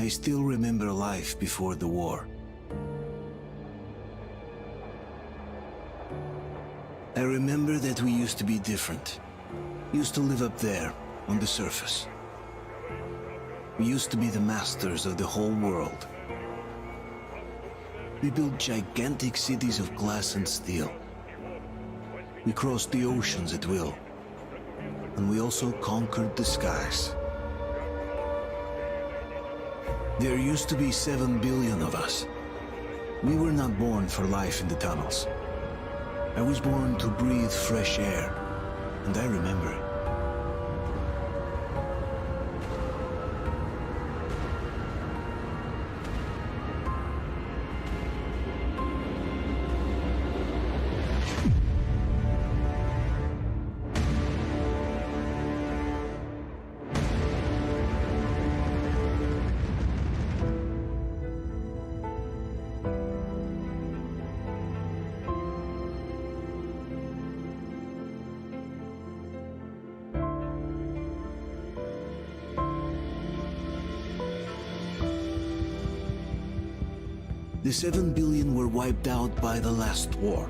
I still remember life before the war. I remember that we used to be different. Used to live up there, on the surface. We used to be the masters of the whole world. We built gigantic cities of glass and steel. We crossed the oceans at will. And we also conquered the skies. There used to be 7 billion of us. We were not born for life in the tunnels. I was born to breathe fresh air, and I remember it. The 7 billion were wiped out by the last war.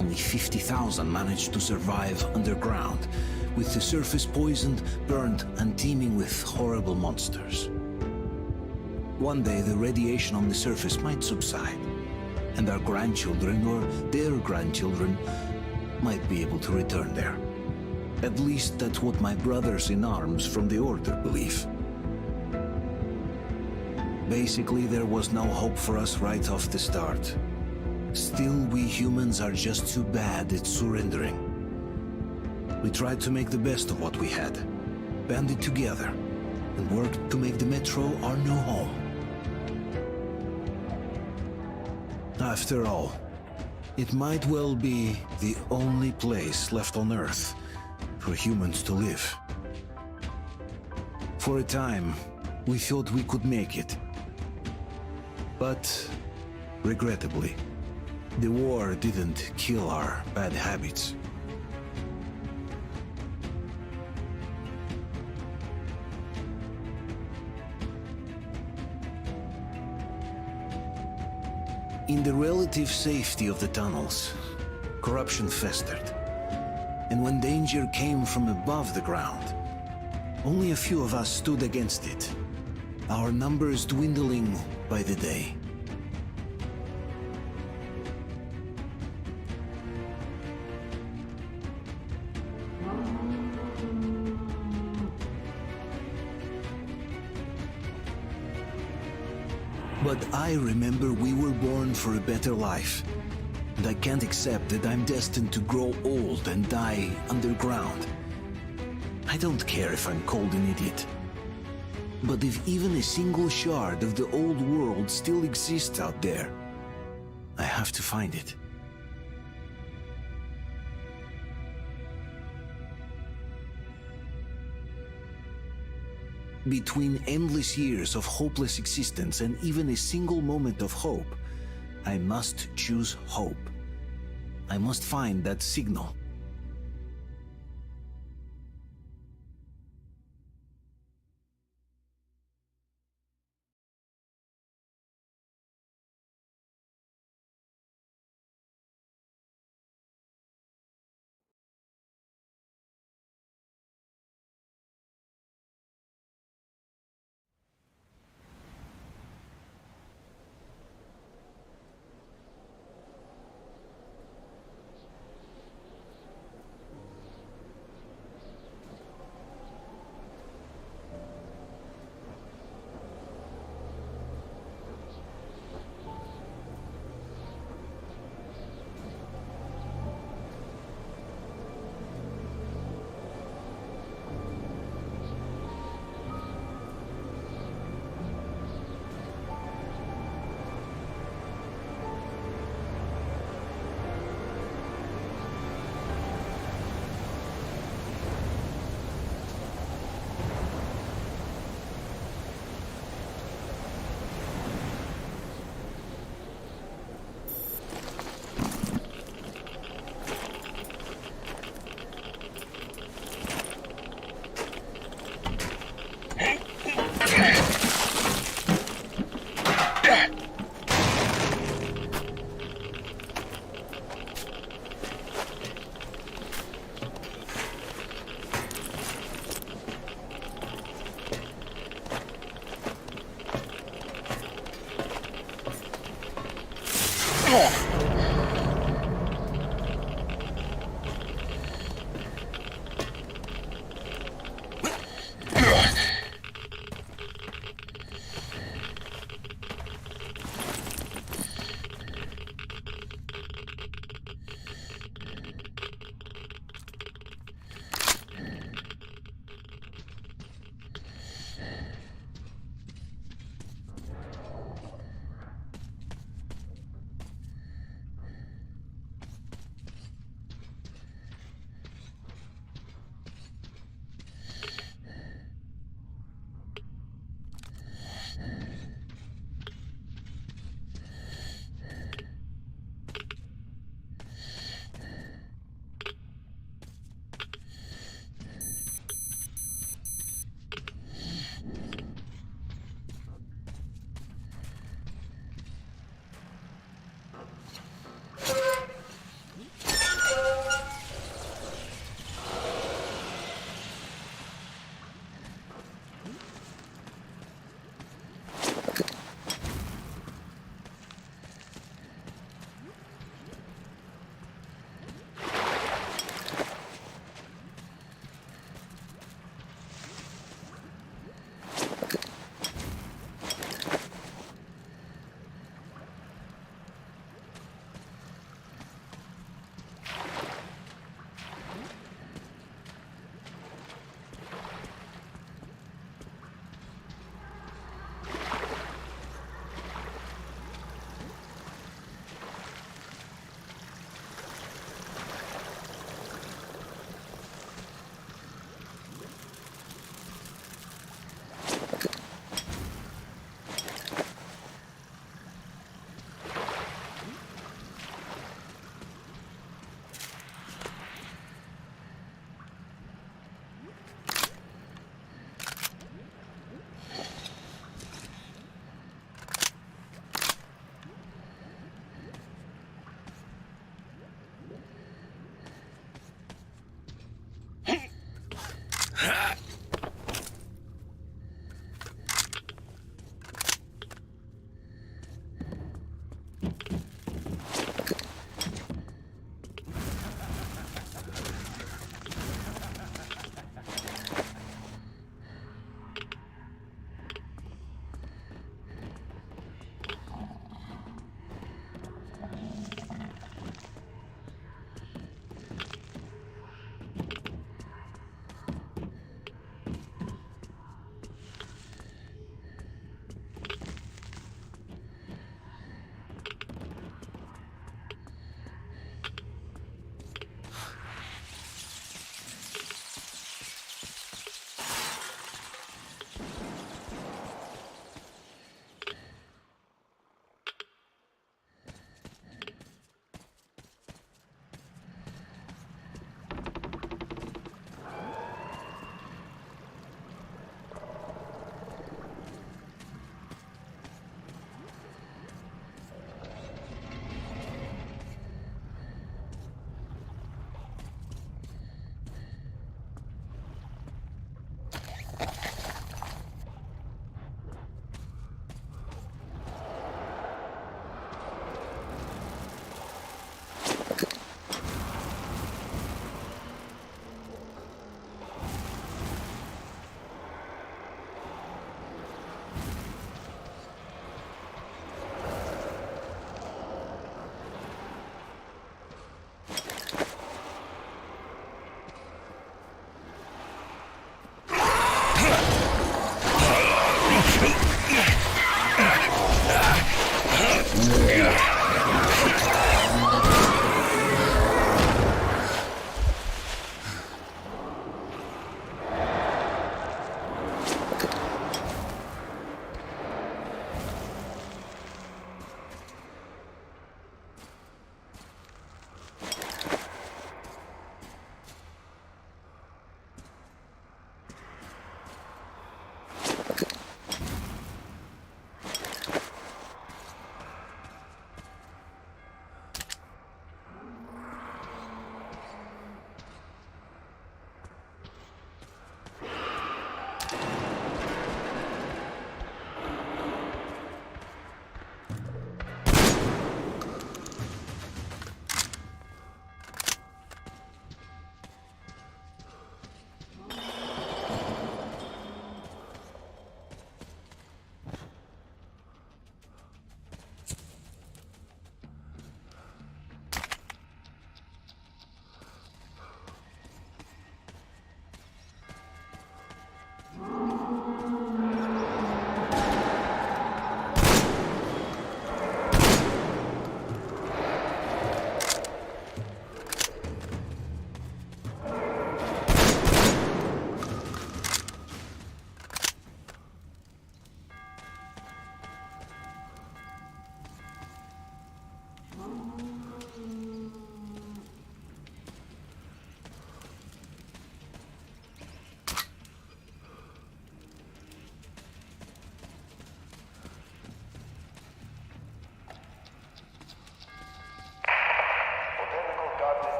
Only 50,000 managed to survive underground, with the surface poisoned, burned, and teeming with horrible monsters. One day the radiation on the surface might subside, and our grandchildren or their grandchildren might be able to return there. At least that's what my brothers in arms from the Order believe. Basically, there was no hope for us right off the start. Still, we humans are just too bad at surrendering. We tried to make the best of what we had, banded together, and worked to make the Metro our new home. After all, it might well be the only place left on Earth for humans to live. For a time, we thought we could make it. But, regrettably, the war didn't kill our bad habits. In the relative safety of the tunnels, corruption festered. And when danger came from above the ground, only a few of us stood against it, our numbers dwindling by the day. But I remember we were born for a better life, and I can't accept that I'm destined to grow old and die underground. I don't care if I'm called an idiot. But if even a single shard of the old world still exists out there, I have to find it. Between endless years of hopeless existence and even a single moment of hope, I must choose hope. I must find that signal.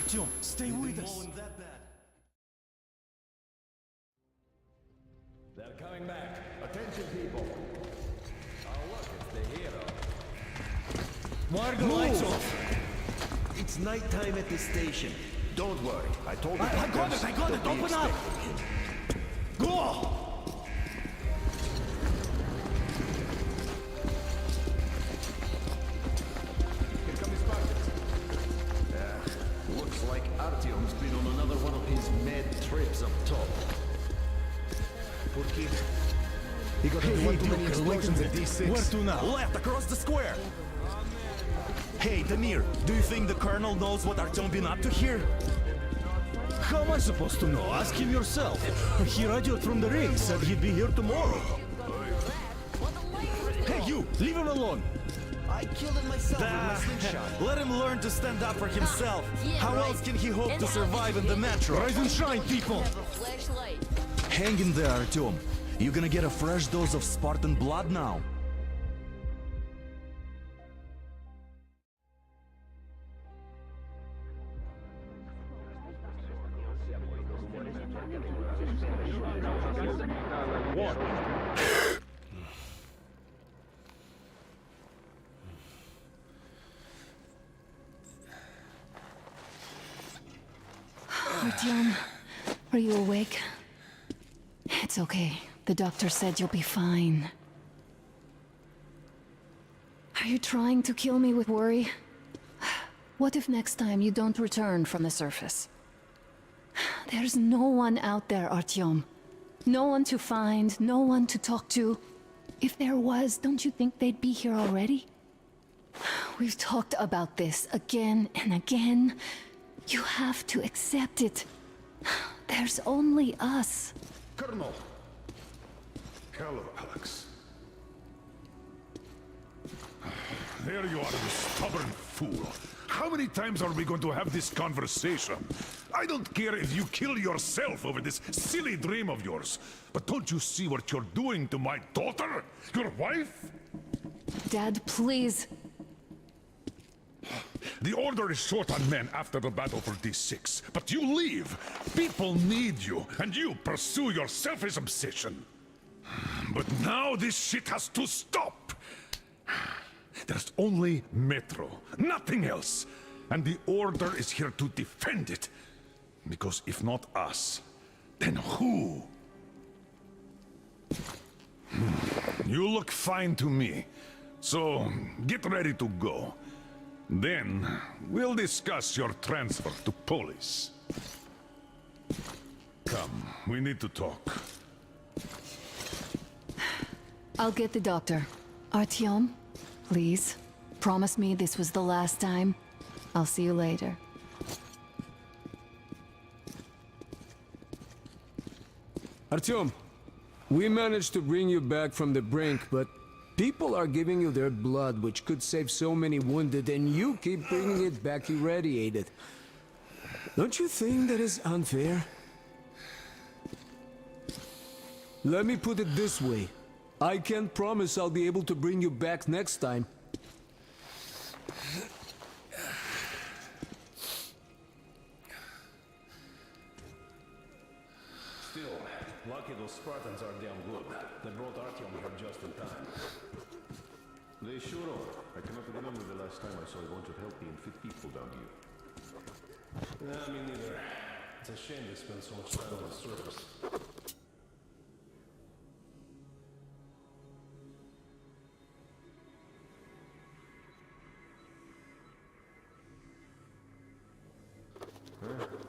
Artyom, stay with us. They're coming back. Attention, people. Oh, look, it's the hero. Why are the lights off? It's nighttime at the station. Don't worry. I told you. I got it. Open up. Go! Here come his partners. Looks like Artyom's been on another one of his mad trips up top. Poor kid. He got Hey, too many explosions at D6. Where to now? Left, across the square. Hey, Damir, do you think the colonel knows what Artyom been up to here? How am I supposed to know? Ask him yourself. He radioed from the ring, said he'd be here tomorrow. Hey, you! Leave him alone! I killed him myself with my slingshot. Let him learn to stand up for himself. How else can he hope to survive in the metro? Rise and shine, people! Hang in there, Artyom. You're gonna get a fresh dose of Spartan blood now. Artyom, are you awake? It's okay. The doctor said you'll be fine. Are you trying to kill me with worry? What if next time you don't return from the surface? There's no one out there, Artyom. No one to find, no one to talk to. If there was, don't you think they'd be here already? We've talked about this again and again. You have to accept it. There's only us. Colonel. Hello, Alex. There you are, you stubborn fool. How many times are we going to have this conversation? I don't care if you kill yourself over this silly dream of yours. But don't you see what you're doing to my daughter? Your wife? Dad, please. The Order is short on men after the battle for D6, but you leave. People need you, and you pursue your selfish obsession. But now this shit has to stop. There's only Metro, nothing else. And the Order is here to defend it. Because if not us, then who? You look fine to me. So, get ready to go. Then, we'll discuss your transfer to police. Come, we need to talk. I'll get the doctor. Artyom, please. Promise me this was the last time. I'll see you later. Artyom, we managed to bring you back from the brink, but people are giving you their blood, which could save so many wounded, and you keep bringing it back irradiated. Don't you think that is unfair? Let me put it this way. I can't promise I'll be able to bring you back next time. Still, lucky those Spartans are damn good. They brought Artyom here just in time. They sure are. I cannot remember the last time I saw a bunch of healthy and fit people down here. Nah, me neither. It's a shame they spend so much time on the surface.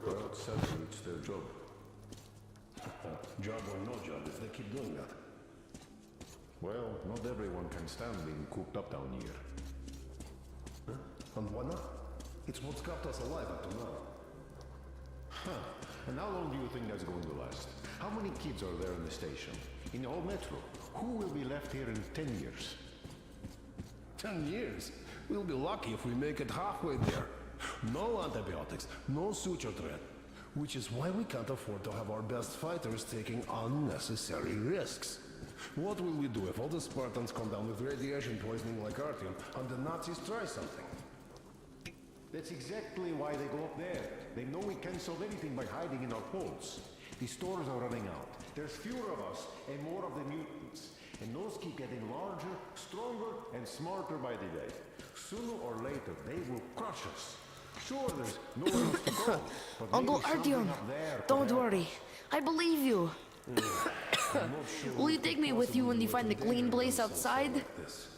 Well, sadly, it's their job. Job or no job, if they keep doing that. Well, not everyone can stand being cooped up down here. And why not? It's what's kept us alive up to now. Huh. And how long do you think that's going to last? How many kids are there in the station? In all Metro? Who will be left here in 10 years? 10 years? We'll be lucky if we make it halfway there. No antibiotics, no suture thread. Which is why we can't afford to have our best fighters taking unnecessary risks. What will we do if all the Spartans come down with radiation poisoning like Artyom and the Nazis try something? That's exactly why they go up there. They know we can't solve anything by hiding in our holes. The stores are running out. There's fewer of us and more of the mutants. And those keep getting larger, stronger, and smarter by the day. Sooner or later, they will crush us. Sure, there's nowhere else to go. But Uncle maybe something Artyom, up there could don't help. worry. I believe you. I'm not sure Will we you could take me with you when you possibly find the work clean together place on something outside? like this.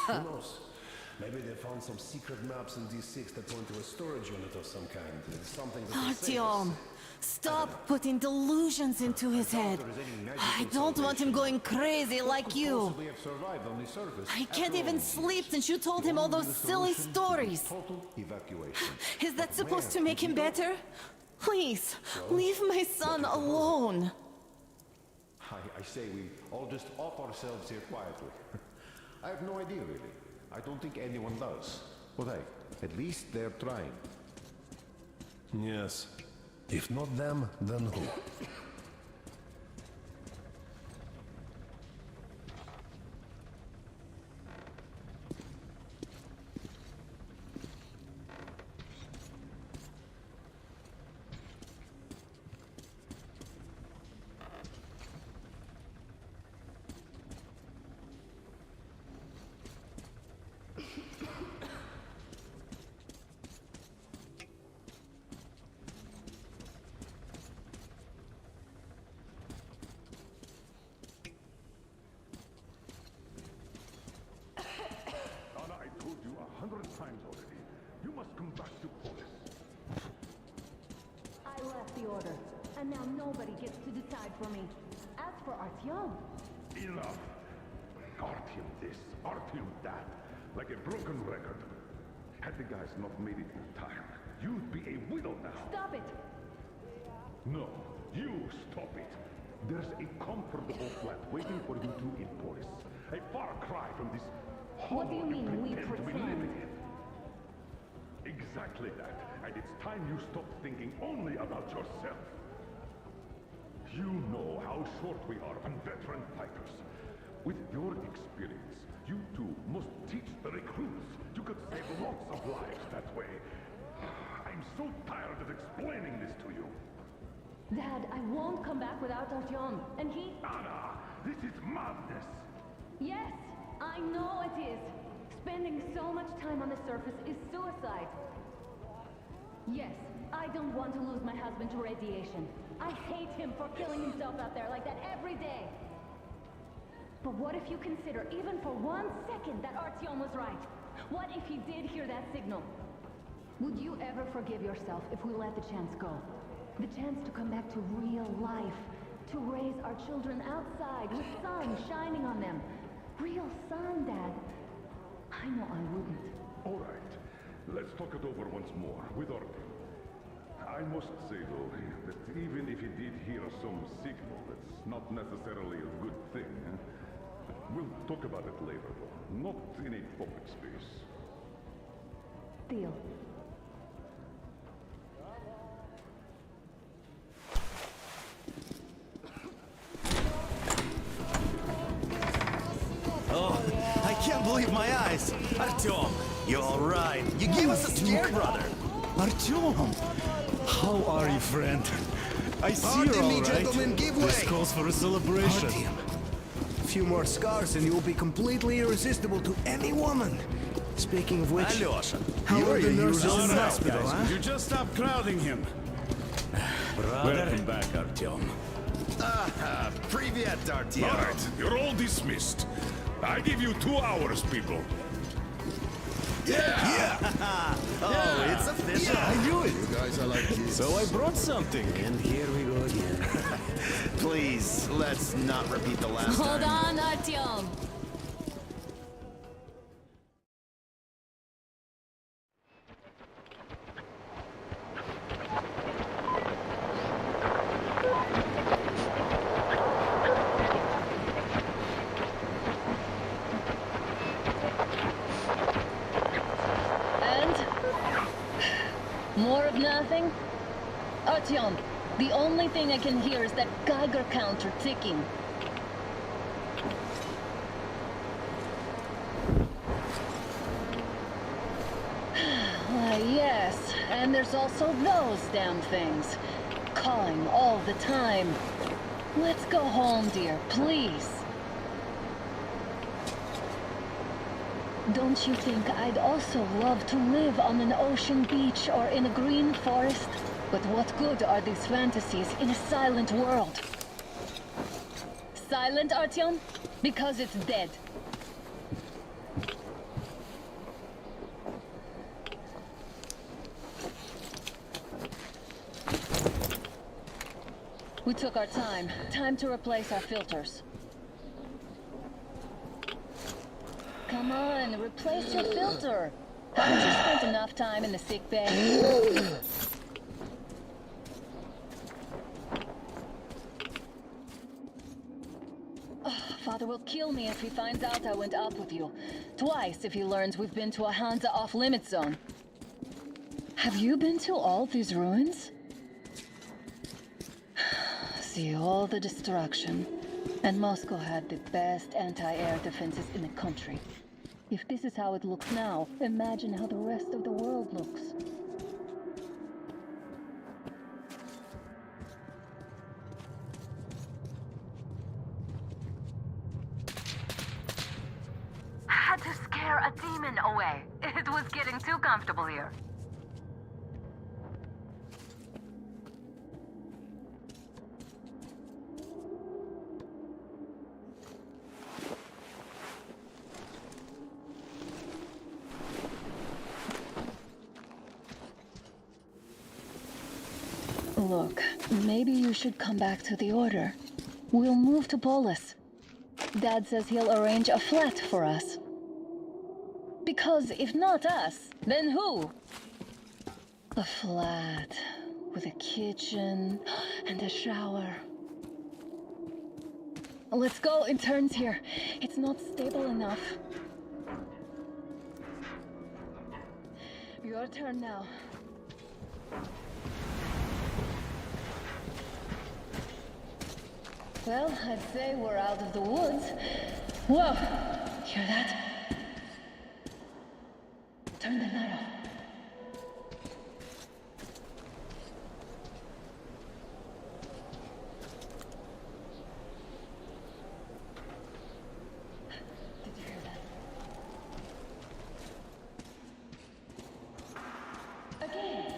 Who knows? Maybe they found some secret maps in D6 that point to a storage unit of some kind. It's something that can save us. Artyom, stop putting delusions into his head. I don't want him going crazy like you. Possibly have survived on the surface. I can't After even all, sleep since you told the him all only those silly solution stories. is total evacuation. Is that supposed to Where make him would you go? better? Please, leave my son alone. I say we all just off ourselves here quietly. I have no idea, really. I don't think anyone does. But hey, at least they're trying. Yes. If not them, then who? Anna, I told you 100 times already. You must come back to Polis. I left the order, and now nobody gets to decide for me. As for Artyom, Enough. Artyom this, Artyom that. Like a broken record. Had the guys not made it in time, you'd be a widow now. stop it! No, you stop it. There's a comfortable flat waiting for you two in Polis. A far cry from this What do you hollow mean, we pretend to be pretend? living in. Exactly that. And it's time you stopped thinking only about yourself. You know how short we are on veteran fighters. With your experience, you two must teach the recruits. You could save lots of lives that way. I'm so tired of explaining this to you. Dad, I won't come back without Artyom, and he... Anna, this is madness. Yes, I know it is. Spending so much time on the surface is suicide. Yes, I don't want to lose my husband to radiation. I hate him for killing himself out there like that every day. But what if you consider, even for 1 second, that Artyom was right? What if he did hear that signal? Would you ever forgive yourself if we let the chance go? The chance to come back to real life. To raise our children outside with sun shining on them. Real sun, Dad. I know I wouldn't. All right, let's talk it over once more with Artyom. I must say, though, that even if he did hear some signal, that's not necessarily a good thing. We'll talk about it later, though. Not in a public space. Deal. Oh, I can't believe my eyes. Artyom, you're all right. You gave us a scare, brother. Artyom, how are you, friend? I see you're all right. Gentlemen, give This way. calls for a celebration. Artyom, a few more scars and you'll be completely irresistible to any woman. Speaking of which, Alyosha, how you're are the your nurses usual in the self, hospital, guys. huh? Would you just stop crowding him? Welcome back, Artyom. Привет, Artyom. All right, you're all dismissed. I give you 2 hours, people. Oh, it's official. I knew it. You guys are like kids. So I brought something. And here we go again. Please, let's not repeat the last Hold time. on, Artyom. And? More of nothing? Artyom, the only thing I can hear is that Geiger counter ticking. there's also those damn things. Calling all the time. Let's go home, dear, please. Don't you think I'd also love to live on an ocean beach or in a green forest? But what good are these fantasies in a silent world? Silent, Artyom? Because it's dead. We took our time. Time to replace our filters. Come on, replace your filter. Haven't you spent enough time in the sick bay? Father will kill me if he finds out I went up with you. Twice if he learns we've been to a Hansa off-limit zone. Have you been to all these ruins? See all the destruction. And Moscow had the best anti-air defenses in the country. If this is how it looks now, imagine how the rest of the world looks. Had to scare a demon away. It was getting too comfortable here. Look, maybe you should come back to the Order. We'll move to Polis. Dad says he'll arrange a flat for us. Because if not us, then who? A flat with a kitchen and a shower. Let's go in turns here. It's not stable enough. Your turn now. Well, I'd say we're out of the woods. Whoa! Hear that? Turn the light off. Did you hear that? Again!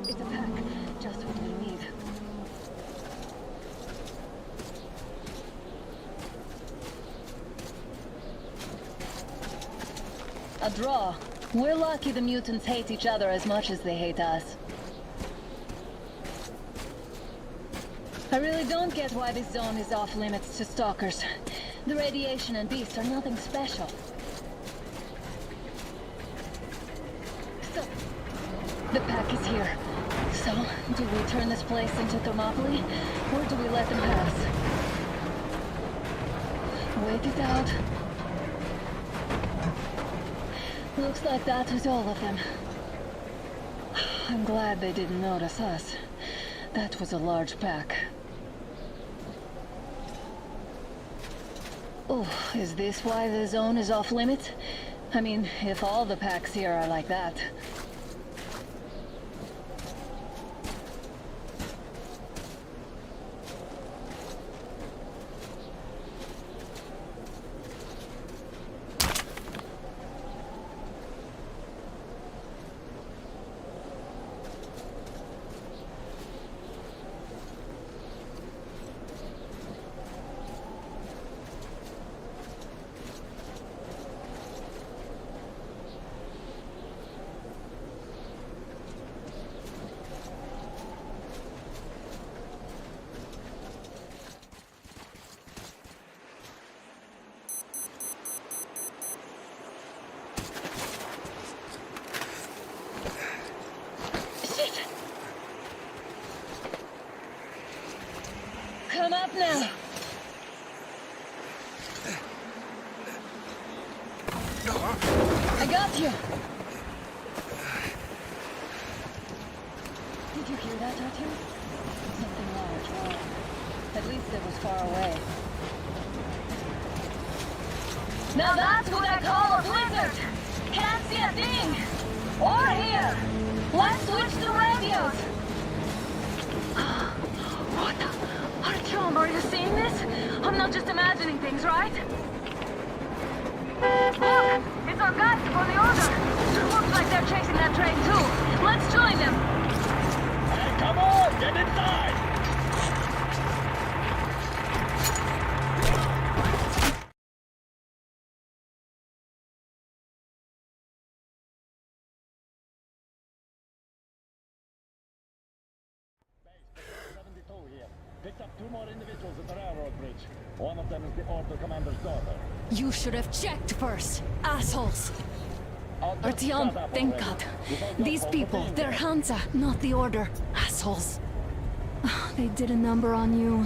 It's a pack. Just what we need. A draw. We're lucky the mutants hate each other as much as they hate us. I really don't get why this zone is off limits to stalkers. The radiation and beasts are nothing special. So, the pack is here. So, do we turn this place into Thermopylae, or do we let them pass? Wait it out. Looks like that was all of them. I'm glad they didn't notice us. That was a large pack. Oh, is this why the zone is off limits? I mean, if all the packs here are like that. Come up now. I got you. Did you hear that, Artyom? Something large. Wow. At least it was far away. Now that's what I call a blizzard. Can't see a thing. Or hear. Let's switch to radios. What the? Artyom, are you seeing this? I'm not just imagining things, right? Look! It's our guys for the order! Looks like they're chasing that train too. Let's join them! Hey, come on! Get inside! Picked up 2 more individuals at the railroad bridge. One of them is the order commander's daughter. You should have checked first, assholes! Artyom, thank God. These people, they're Hansa, not the Order. Assholes. They did a number on you.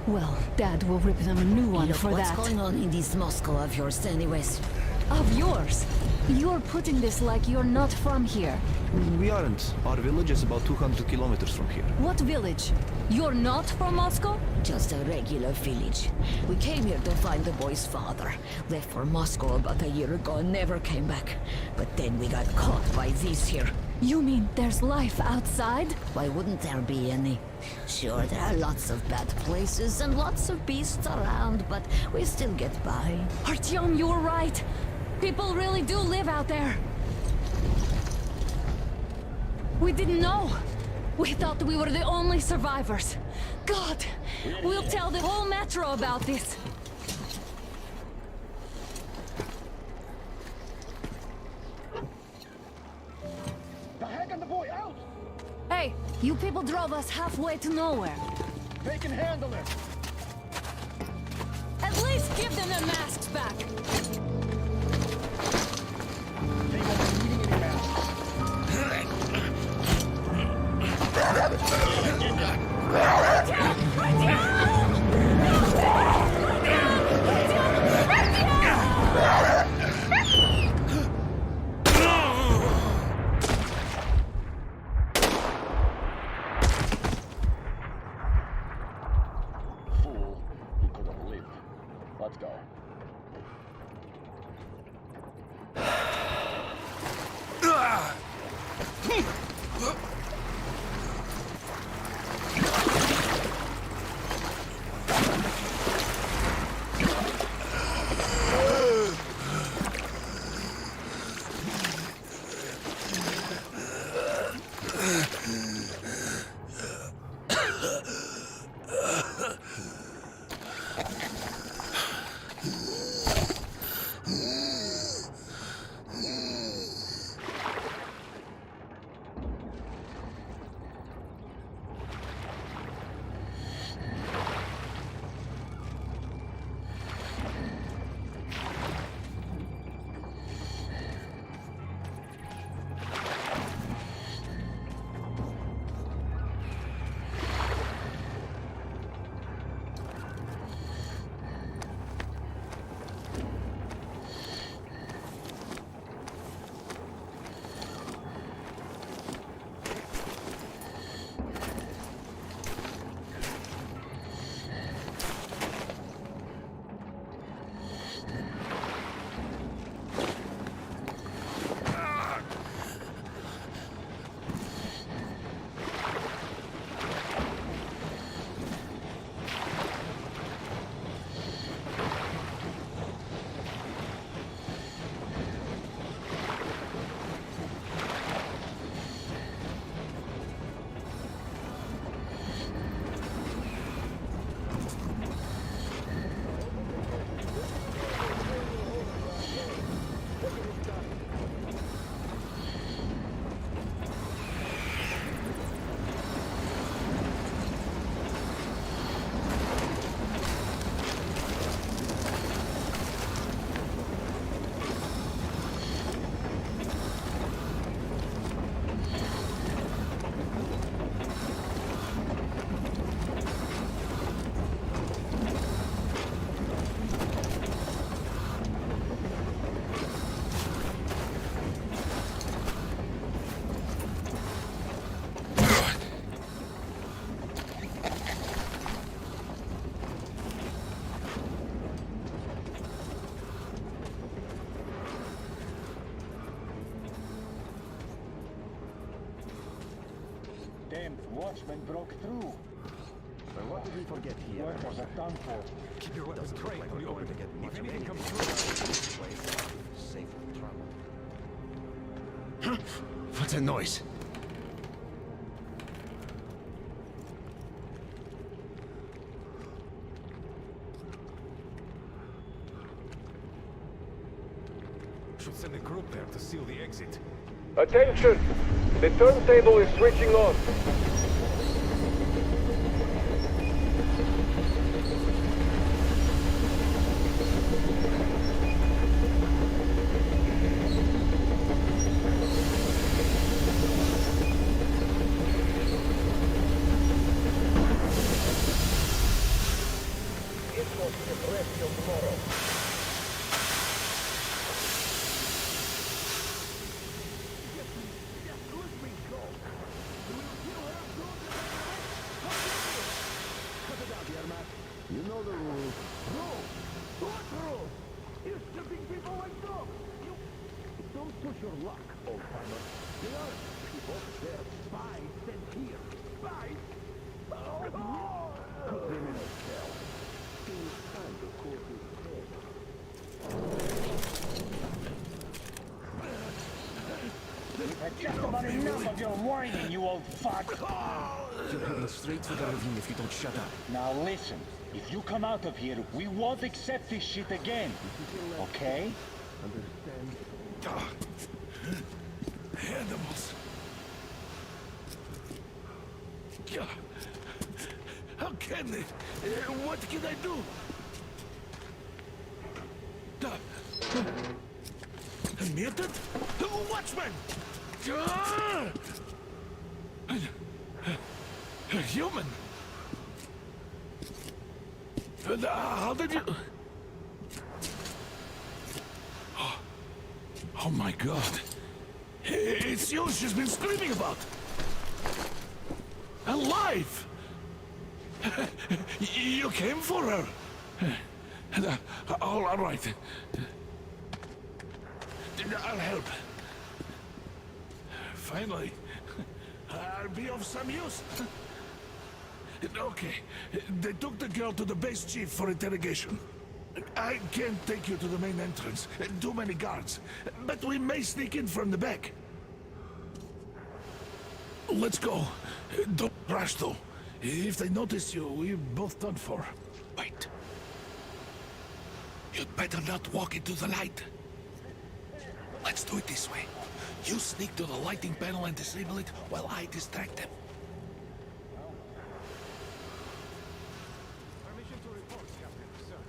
Well, Dad will rip them a new one for that. What's going on in this Moscow of yours anyways? Of yours? You're putting this like you're not from here. We aren't. Our village is about 200 kilometers from here. What village? You're not from Moscow? Just a regular village. We came here to find the boy's father. Left for Moscow about a year ago and never came back. But then we got caught by these here. You mean there's life outside? Why wouldn't there be any? Sure, there are lots of bad places and lots of beasts around, but we still get by. Artyom, you were right. People really do live out there. We didn't know. We thought we were the only survivors. God, we'll tell the whole metro about this. The heck and the boy out! Hey, you people drove us halfway to nowhere. They can handle it! At least give them their masks back. They won't be needing any masks. Fool, he could have lived. Let's go. watchman broke through. Well, what did we forget here? Workers are done for. Keep your weapons trained Like when we're you going open to get much If of anything anything comes through, this place, safe from trouble. what's that noise? Should send a group there to seal the exit. Attention! The turntable is switching on. You know the rules. What rule? You're stripping people like dogs. You don't push your luck, old timer. There are people, they're spies sent here. Spies? Oh. Put them in a cell. It's time to cool his head. We've had just about enough of your whining, you old fuck. You're heading straight for the ravine if you don't shut up. Now listen, if you come out of here, we won't accept this shit again. Okay? Animals. Yeah. How can they? What can I do? Mutant? Watchman! Human? How did you... Oh my God. It's you she's been screaming about. Alive! You came for her. All right. I'll help. Finally, I'll be of some use. Okay, they took the girl to the base chief for interrogation. I can't take you to the main entrance. Too many guards. But we may sneak in from the back. Let's go. Don't rush, though. If they notice you, we're both done for. Wait. You'd better not walk into the light. Let's do it this way. You sneak to the lighting panel and disable it while I distract them. Permission to report, Captain. Sir.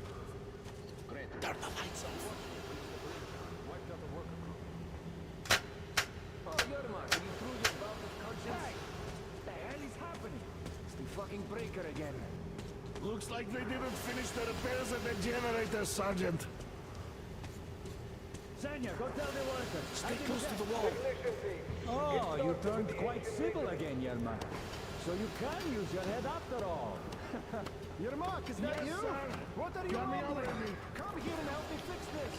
Turn the lights off. Wiped out the worker group. Oh, Yermak, you threw your bout of conscience? Hey! What the hell is happening? It's the fucking breaker again. Looks like they didn't finish the repairs at the generator, Sergeant. Sanya, go tell the workers. Stay close to the wall. Oh, you turned quite civil again, Yermak. So you can use your head after all. Yermak, is that Yes, you? sir. What are you Got me mumbling? already. Come here and help me fix this.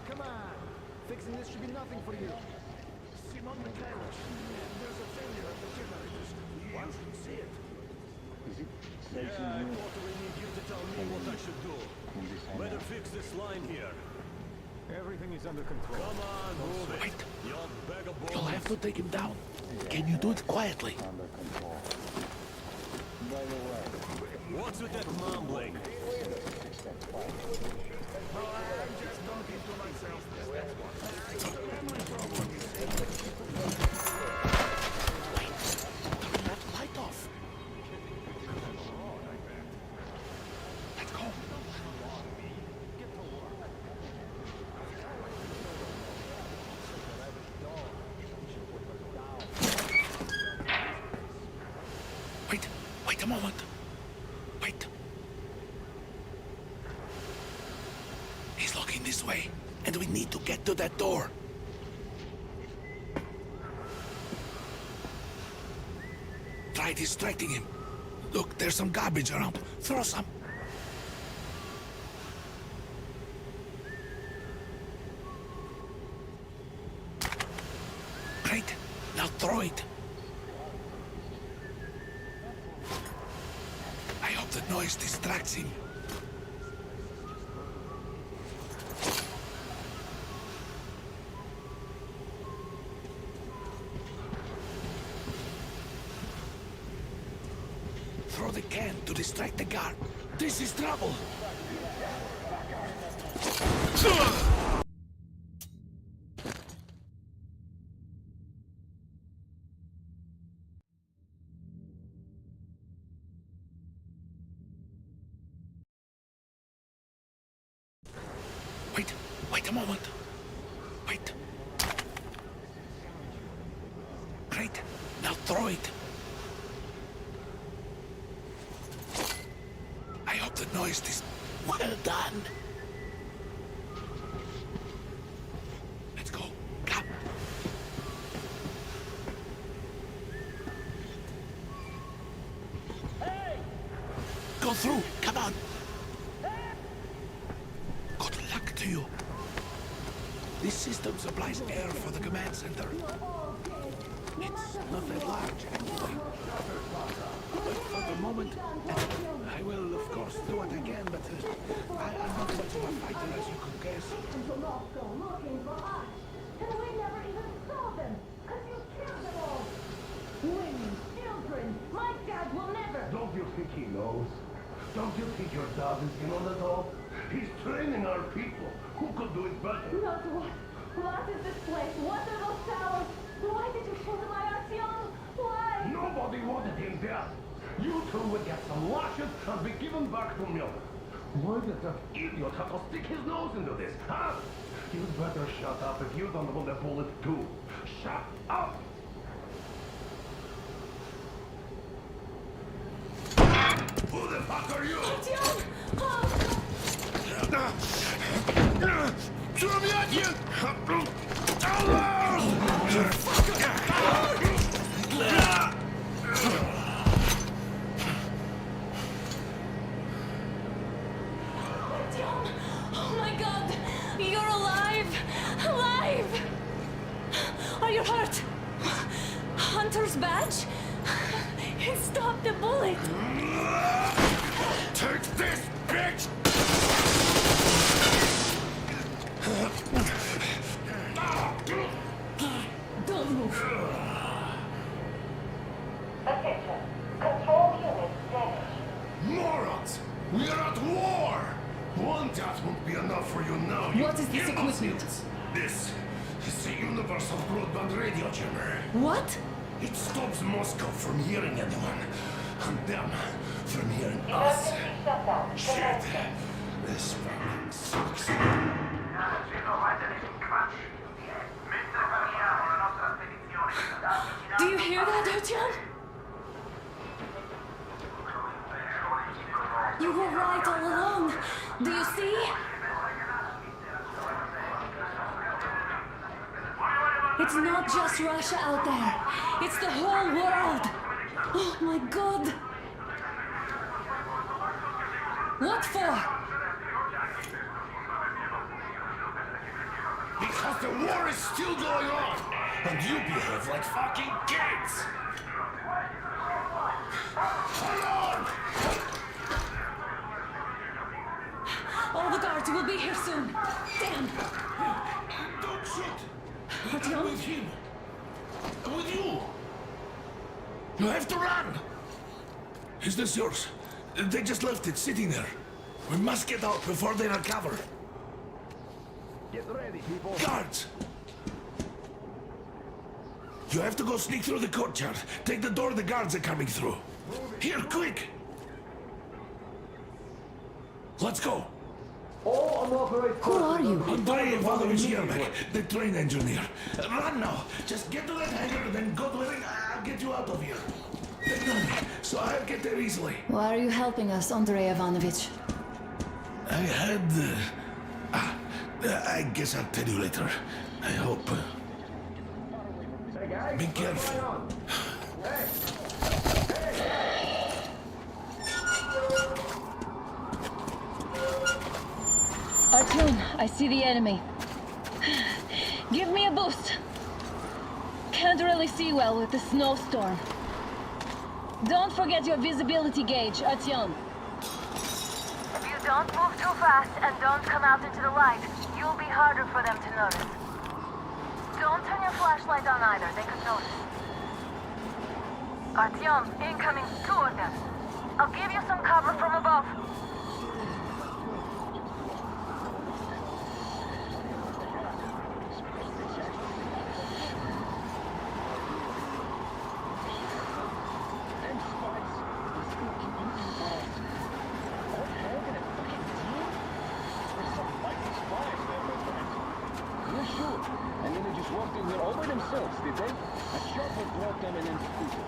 Come on. Fixing this should be nothing for you. Simon Mikhailov. There's a failure at the generators. You should see it. Yeah, I totally need you to tell me what I should do. Better fix this line here. Everything is under control. Come on, move it. Wait. You bag of You'll bones. have to take him down. Can you do it quietly? What's with that mumbling? Turn that light off. Let's go. Wait a moment. Wait. He's looking this way, and we need to get to that door. Try distracting him. Look, there's some garbage around. Throw some. Great. Now throw it. the noise distracts him. Throw the can to distract the guard. This is trouble. Wait a moment. Wait. Great. Now throw it. I hope the noise is well done. Let's go. Come. Go through. Come on. Good luck to you. This system supplies air for the command center. It's not that large, anyway. But for the moment, I will, of course, do what I can, but I'm not much of a fighter, as you could guess. Looking for us, and we never even saw them, because you killed them all. Women, children, my dad will never. Don't you think he knows? Don't you think your dad is in on it all? He's training our people. Who could do it better? Not what? What is this place? What are those towers? Why did you shoot my Artyom? Why? Nobody wanted him dead. You two would get some lashes and be given back to milk. Why did that idiot have to stick his nose into this, huh? You'd better shut up if you don't want a bullet too. Shut up! Who the fuck are you? Artyom! Oh. Oh my God! You're alive! Alive! Are you hurt? Hunter's badge? It stopped the bullet! Take this, bitch! Don't move. Attention. Control unit damaged. Morons! We are at war! One death won't be enough for you now. What is this equipment? This is a universal broadband radio jammer. What? It stops Moscow from hearing anyone, and them from hearing us. Emergency shutdown. Shit! This fucking sucks. Do you hear that, Artyom? You were right all along. Do you see? It's not just Russia out there. It's the whole world. Oh my God. What for? Because the war is still going on, and you behave like fucking kids! Hold on! All the guards will be here soon. Damn. Don't shoot! Artyom? With him! With you! You have to run! Is this yours? They just left it sitting there. We must get out before they recover. Get ready, people. Guards! You have to go sneak through the courtyard. Take the door the guards are coming through. Here, quick! Let's go! All unauthorized Who are you? Andrei Ivanovich Yermak, the train engineer. Run now! Just get to that hangar and then go to it. I'll get you out of here. They know me, so I'll get there easily. Why are you helping us, Andrei Ivanovich? I had... I guess I'll tell you later. I hope. Hey guys, Be what's careful. going on? Hey! Artyom, I see the enemy. Give me a boost. Can't really see well with the snowstorm. Don't forget your visibility gauge, Artyom. Don't move too fast and don't come out into the light. You'll be harder for them to notice. Don't turn your flashlight on either. They could notice. Artyom, incoming. 2 of them. I'll give you some cover from above. And then they just walked in here all by themselves, did they? A chopper brought them and then scooted.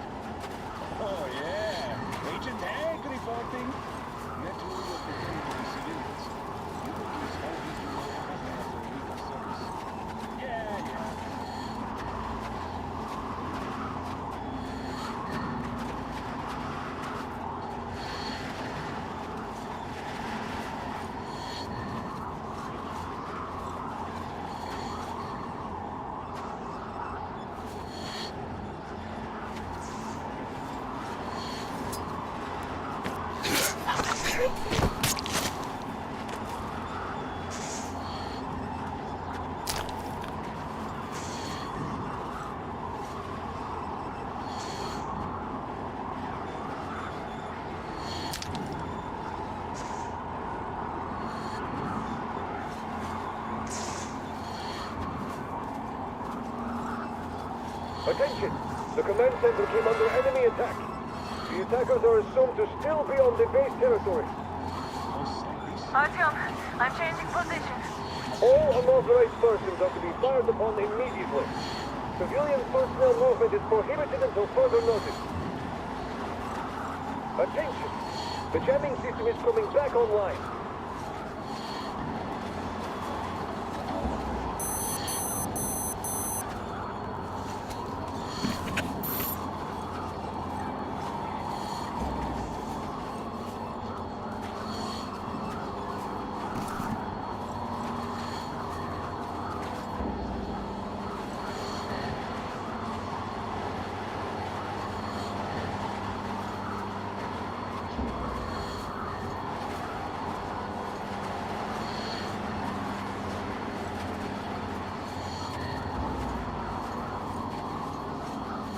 Oh yeah, Agent Egg reporting. Naturally, you're pretending to be civilians. You could use all these remote customers for illegal service. Yeah. Attention! The command center came under enemy attack. The attackers are assumed to still be on the base territory. Artyom, I'm changing position. All unauthorized persons are to be fired upon immediately. Civilian personnel movement is prohibited until further notice. Attention! The jamming system is coming back online.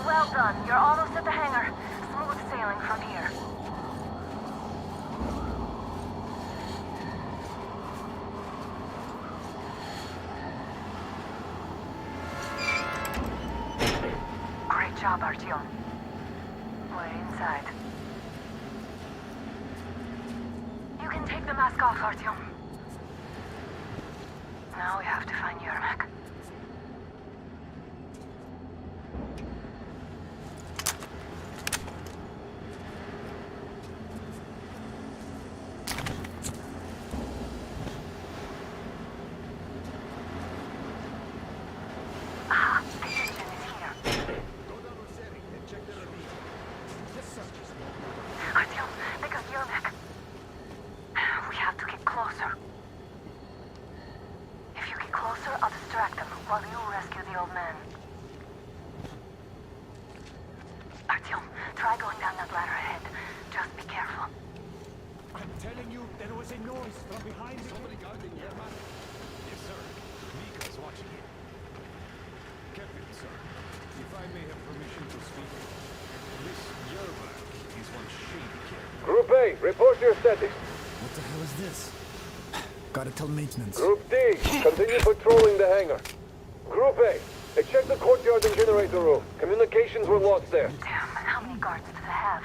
Well done. You're almost at the hangar. Smooth sailing from here. Great job, Artyom. We're inside. You can take the mask off, Artyom. Now we have to find Yermak. Try going down that ladder ahead. Just be careful. I'm telling you, there was a noise from behind me. Somebody guarding Yermak? Yes, sir. Mika's watching you. Captain, sir, if I may have permission to speak, this Yermak is one shady kid. Group A, report your status. What the hell is this? Gotta tell maintenance. Group D, continue patrolling the hangar. Group A, check the courtyard and generator room. Communications were lost there. Damn, how many guards do they have?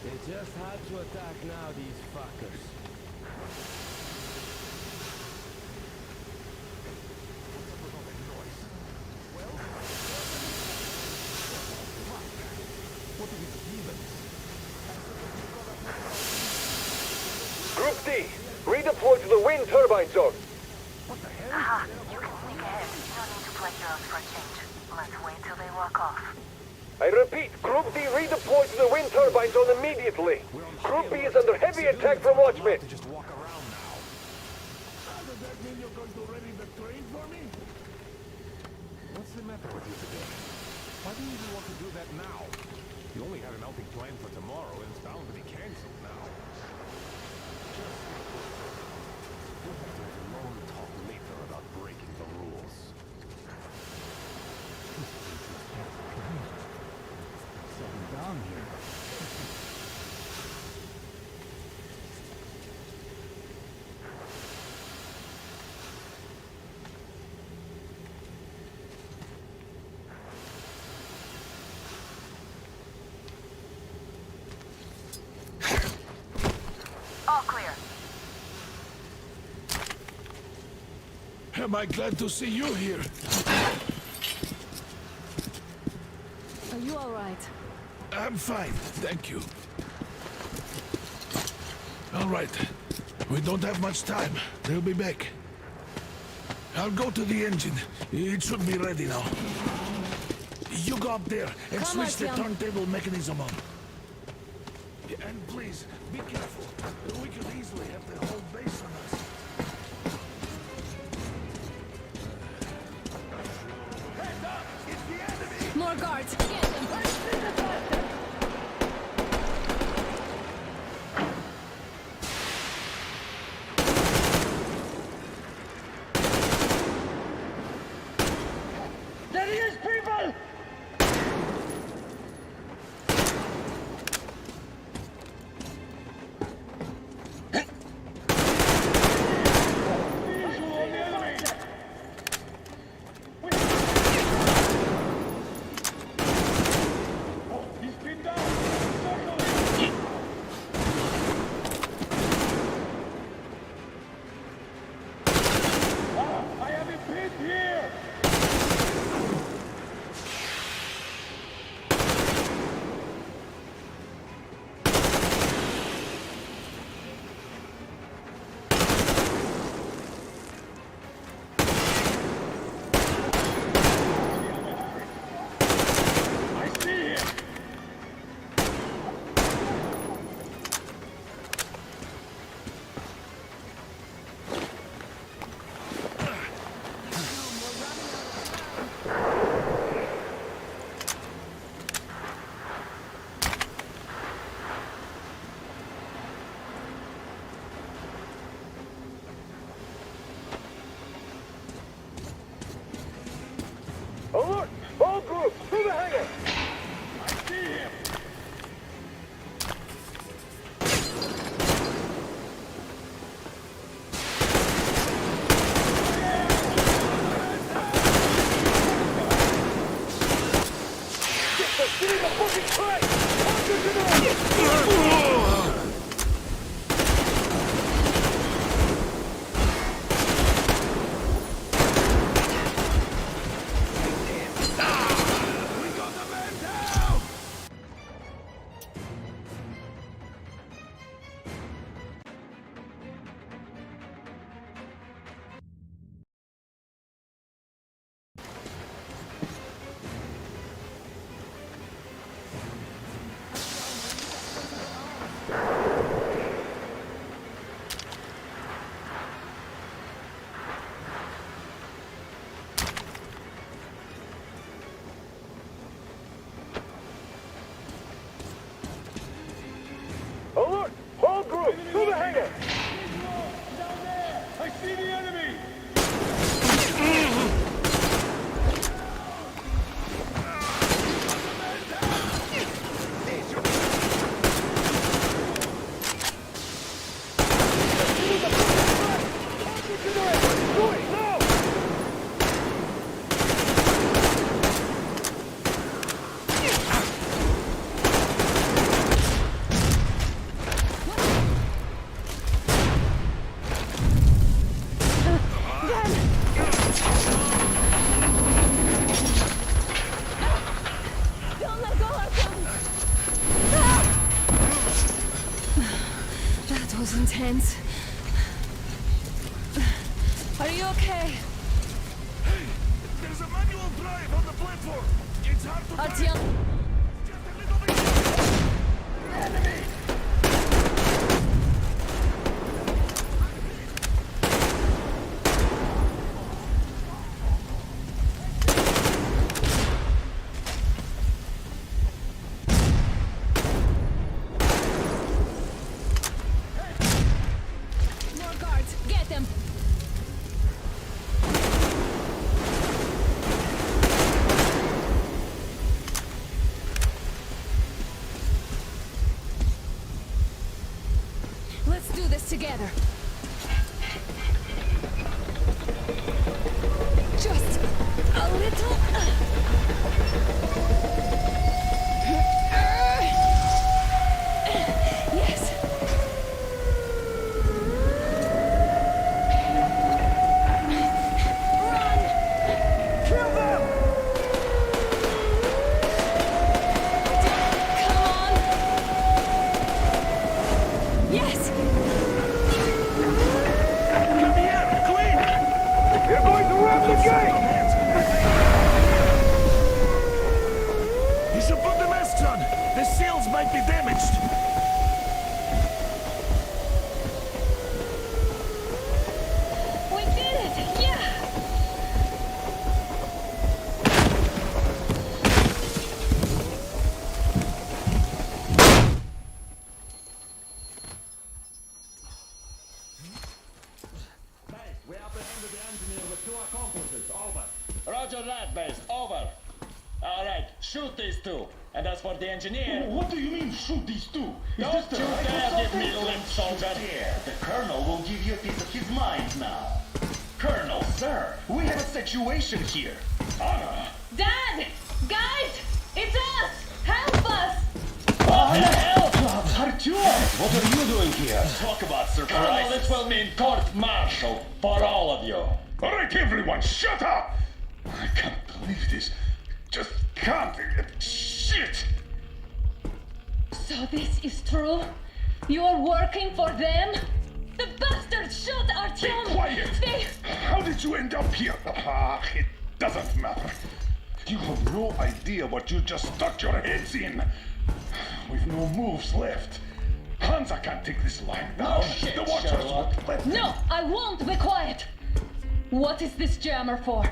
They just had to attack now, these fuckers. Group D, redeploy to the wind turbine zone. Aha, you can sneak ahead. No need to play heroes for a change. Let's wait till they walk off. I repeat, Group D redeploy to the wind turbine zone immediately. Group B is under heavy attack from Watchmen. Just walk around now. Does that mean you're going to ready the train for me? What's the matter with you today? Why do you even want to do that now? You only had an outing planned for tomorrow, and it's bound to be cancelled now. We'll have to have a long talk later about breaking the rules. Setting down here. All clear. Am I glad to see you here? Are you all right? I'm fine, thank you. All right. We don't have much time. They'll be back. I'll go to the engine. It should be ready now. You go up there and Come, switch the Artyom. turntable mechanism on. Yeah, and please, be careful. We could easily have the whole base on us. Heads up! It's the enemy! More guards! Get them! There he is, people! Alert! All groups, to the hangar! I see him! Get the city in the fucking track! Onto the Alert! All groups, to the hangar! Down there! I see the enemy! Don't let go, Artyom! That was intense. Are you okay? Hey, there's a manual drive on the platform. It's hard to drive. Artyom! Just a little bit. Enemy! this together. Just a little. Yes. Run! Kill them! Come on. Yes. Get me out! Clean! They're going to ram the gate! You should put the masks on. The seals might be damaged. We did it! Yeah! We apprehended the engineer with 2 accomplices. Over. Roger that, base. Over. All right, shoot these 2. And as for the engineer... What do you mean, shoot these 2? Don't you dare give me limp, soldier. Here, the Colonel will give you a piece of his mind now. Colonel, sir, we have a situation here. Anna! Dad! Guys! It's us! Help us! What the hell? Artyom, what are you doing here? Talk about surprise. Colonel, this will mean court-martial for all of you. All right, everyone, shut up! I can't believe this. Just can't. Shit! So this is true? You're working for them? The bastards shot Be Artyom! quiet! They... How did you end up here? It doesn't matter. You have no idea what you just stuck your heads in. We've no moves left. Hansa can't take this line down. shit, The Watchers Sherlock. won't let No, I won't be quiet! What is this jammer for?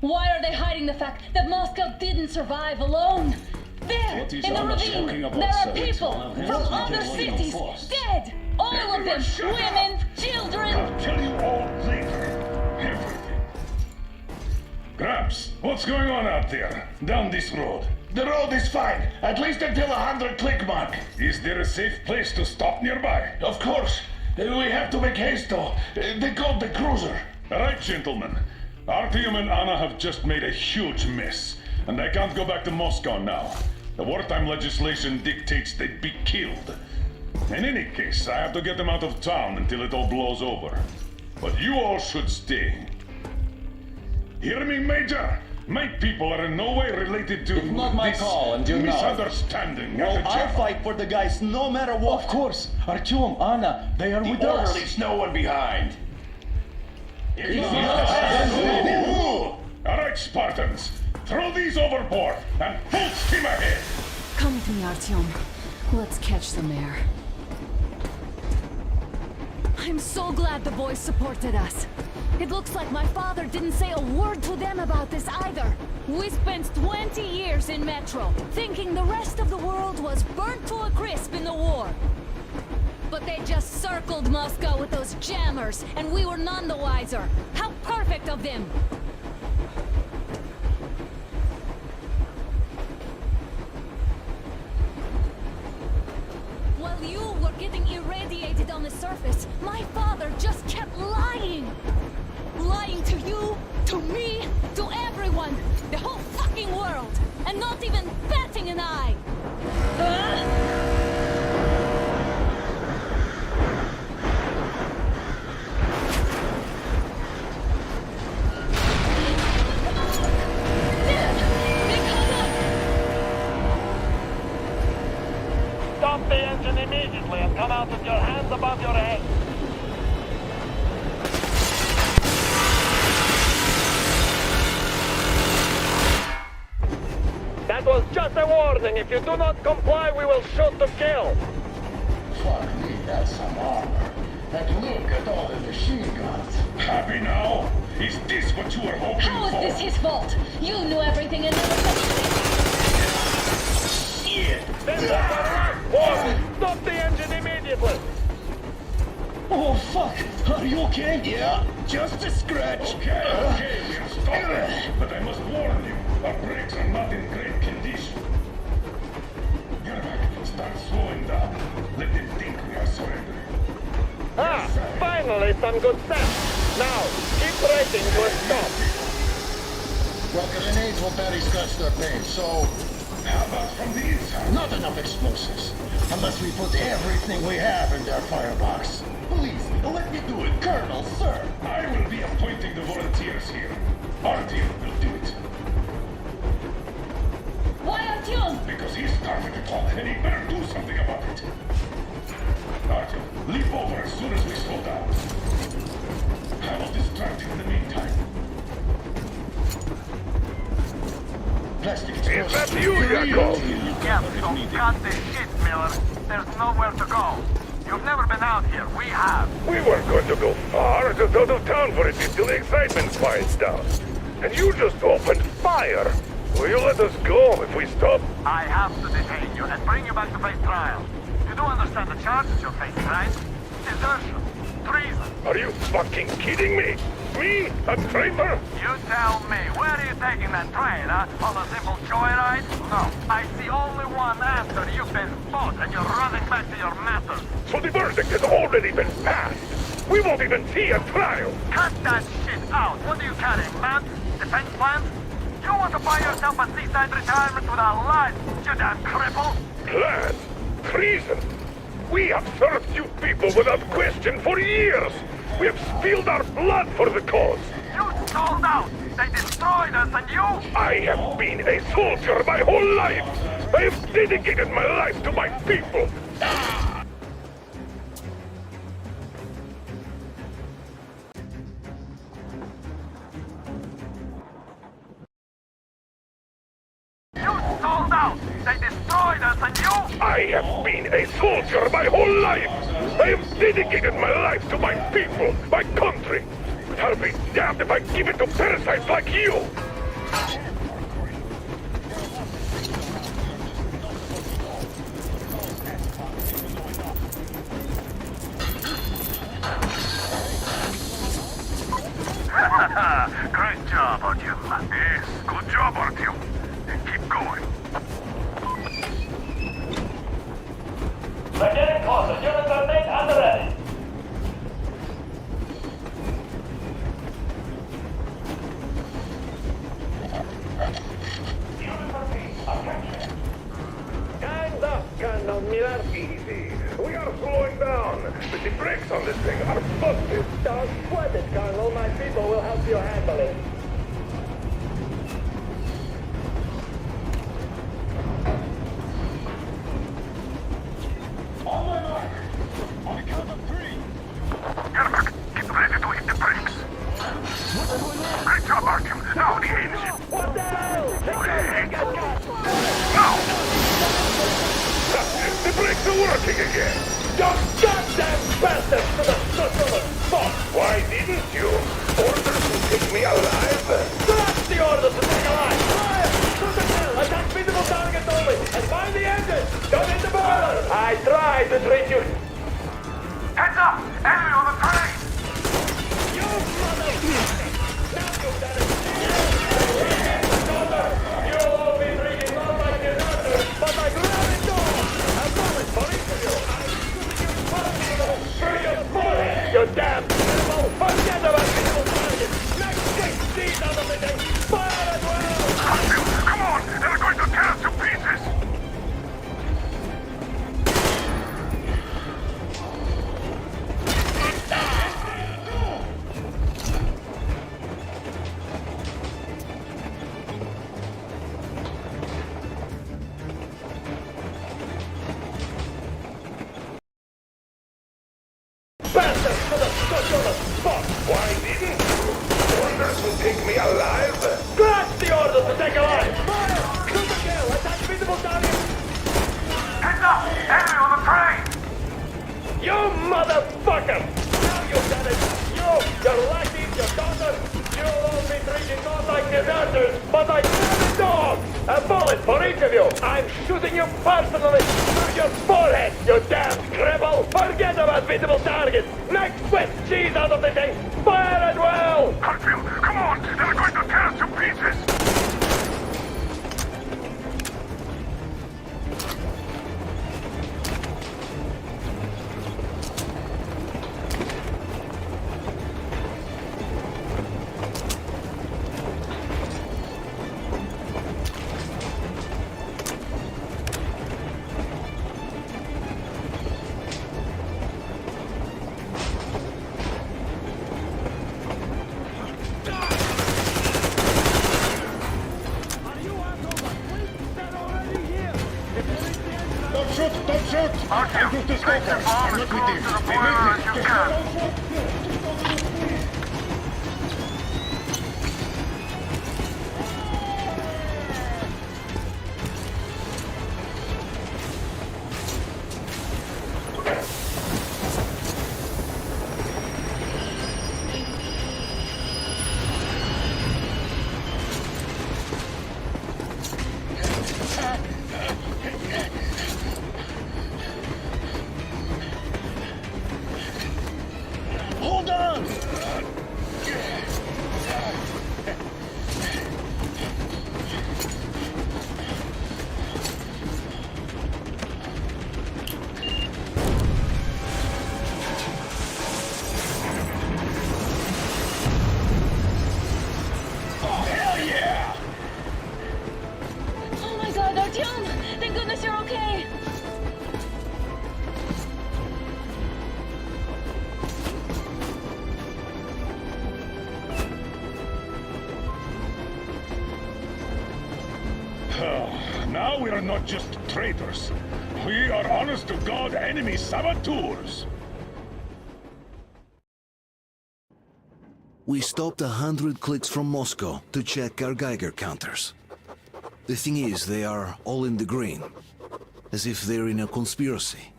Why are they hiding the fact that Moscow didn't survive alone? There, What is in the Anna ravine, talking about, there are sir? people It's from one of other them. cities, dead! All of them, Everyone shut up. women, children! I'll tell you all later. Everything. Gramps, what's going on out there? Down this road? The road is fine, at least until 100 click mark. Is there a safe place to stop nearby? Of course, we have to make haste though. They called the cruiser. All right, gentlemen. Artyom and Anna have just made a huge mess, and they can't go back to Moscow now. The wartime legislation dictates they'd be killed. In any case, I have to get them out of town until it all blows over. But you all should stay. Hear me, Major? My people are in no way related to It's not my this call, and you know it. misunderstanding. Well, as a I'll general. fight for the guys no matter what. Of course, Artyom, Anna, they are with The order us. leaves no one behind. All right, Spartans. Throw these overboard and full steam ahead. Come with me, Artyom. Let's catch the mayor. I'm so glad the boys supported us. It looks like my father didn't say a word to them about this either. We spent 20 years in Metro, thinking the rest of the world was burnt to a crisp in the war. But they just circled Moscow with those jammers, and we were none the wiser. How perfect of them! While you were getting irradiated on the surface, my father just kept lying! Lying to you, to me, to everyone, the whole fucking world, and not even batting an eye! Stop the engine immediately and come out with your hands above your head. That was just a warning. If you do not comply, we will shoot to kill. Fuck me, that's some armor. And look at all the machine guns. Happy now? Is this what you were hoping How is for? this his fault? You knew everything and never said Then that's our last warning. Stop the engine immediately. Oh, fuck. Are you okay? Yeah, just a scratch. Okay, we'll stop. But I must warn you, our brakes are not in great condition. Yermak, start slowing down. Let them think we are surrendering. Ah, finally some good sense. Now, keep racing to a stop. Well, grenades will barely scratch their paint, so... How about from the inside? Not enough explosives. Unless we put everything we have in their firebox. Please, let me do it, Colonel, sir. I will be appointing the volunteers here. Artyom will do it. Why Artyom? Because he started to talk, and he better do something about it. Artyom, leap over as soon as we slow down. I will distract him in the meantime. Plastic Is explosives. that you, Yakov? Yeah, so cut this shit, Miller. There's nowhere to go. You've never been out here. We have. We weren't going to go far, just out of town for a bit till the excitement quiets down. And you just opened fire. Will you let us go if we stop? I have to detain you and bring you back to face trial. You do understand the charges you're facing, right? Desertion. Treason. Are you fucking kidding me? Me? A traitor? You tell me, where are you taking that train, huh? On a simple joyride? No. I see only one answer. You've been fought and you're running back to your masters. So the verdict has already been passed. We won't even see a trial. Cut that shit out. What do you carry, man? Defense plans? You want to buy yourself a seaside retirement without life, you damn cripple? Plan? Treason? We have served you people without question for years. We have spilled our blood for the cause. You sold out. They destroyed us and you... I have been a soldier my whole life. I have dedicated my life to my people. Sold out! They destroyed us and you... I have been a soldier my whole life. I have dedicated my life to my people, my country. But I'll be damned if I give it to parasites like you. Great job, Artyom. Yes, good job, Artyom. Keep going. We're getting closer. Units are made and ready. Hands up, Colonel Miller. Easy. We are slowing down. But the brakes on this thing are busted. Don't sweat it, Colonel. My people will help you handle it. On my mark. On the count of 3. Get ready to hit the brakes. Great job, Artyom. Now the engine. What the hell? The brakes are working again. You goddamn bastards to the circular spot! Why didn't you? Orders to take me alive? That's the order to take a line! Fire! Shoot the kill! Attack visible targets only! And find the engine! Don't hit the boiler! I tried to treat you! Heads up! Enemy on the train! You motherfucker! Now you've done it! You'll all be drinking not like deserters, but like rabid dogs! A bullet for each of you! I'm shooting you personally through your forehead, you damn animal! Forget about visible targets! Next quick, seize out of the thing! Fire as well! Come on! They're going to tear us to pieces! Bastards to the circular spot! Why didn't you? Orders to take me alive? That's the order to take a line! Fire! Shoot the kill! Attack visible targets! Heads up! Enemy on the train! You motherfucker! Now you've done it! You, your lackeys, your daughters, you'll all be treated not like deserters, but like rabid dogs! A bullet for each of you! I'm shooting you personally through your forehead, you damn cripple! Forget about visible targets! Next swift cheese out of the thing! Fire as well! Hartfield, come on! They're going to tear us to pieces! shoot! Don't shoot! Artyom, I'll this bring the first. bomb I'm as not with close you. to the boiler as you can. Hold on! Oh, hell yeah! Oh my god, Artyom! Thank goodness you're okay! Now we are not just traitors. We are honest-to-God enemy saboteurs. We stopped 100 clicks from Moscow to check our Geiger counters. The thing is, they are all in the green, as if they're in a conspiracy.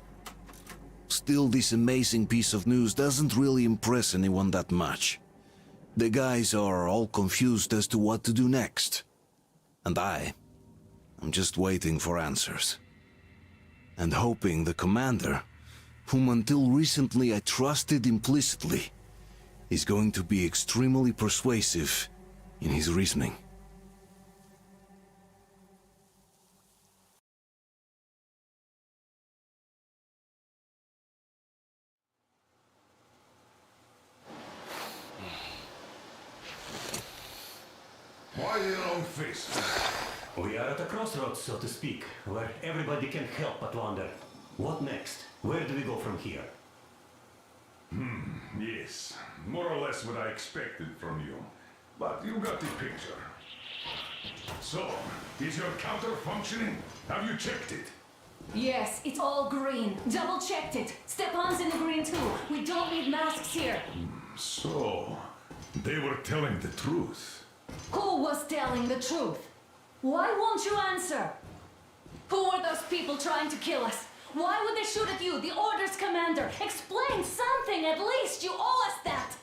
Still, this amazing piece of news doesn't really impress anyone that much. The guys are all confused as to what to do next. And I'm just waiting for answers. And hoping the commander, whom until recently I trusted implicitly, is going to be extremely persuasive in his reasoning. Why your own face? We are at a crossroads, so to speak, where everybody can help but wonder. What next? Where do we go from here? Yes, more or less what I expected from you. But you got the picture. So, is your counter functioning? Have you checked it? Yes, it's all green. Double-checked it. Stepan's in the green too. We don't need masks here. So, they were telling the truth. Who was telling the truth? Why won't you answer? Who were those people trying to kill us? Why would they shoot at you, the Order's commander? Explain something, at least! You owe us that!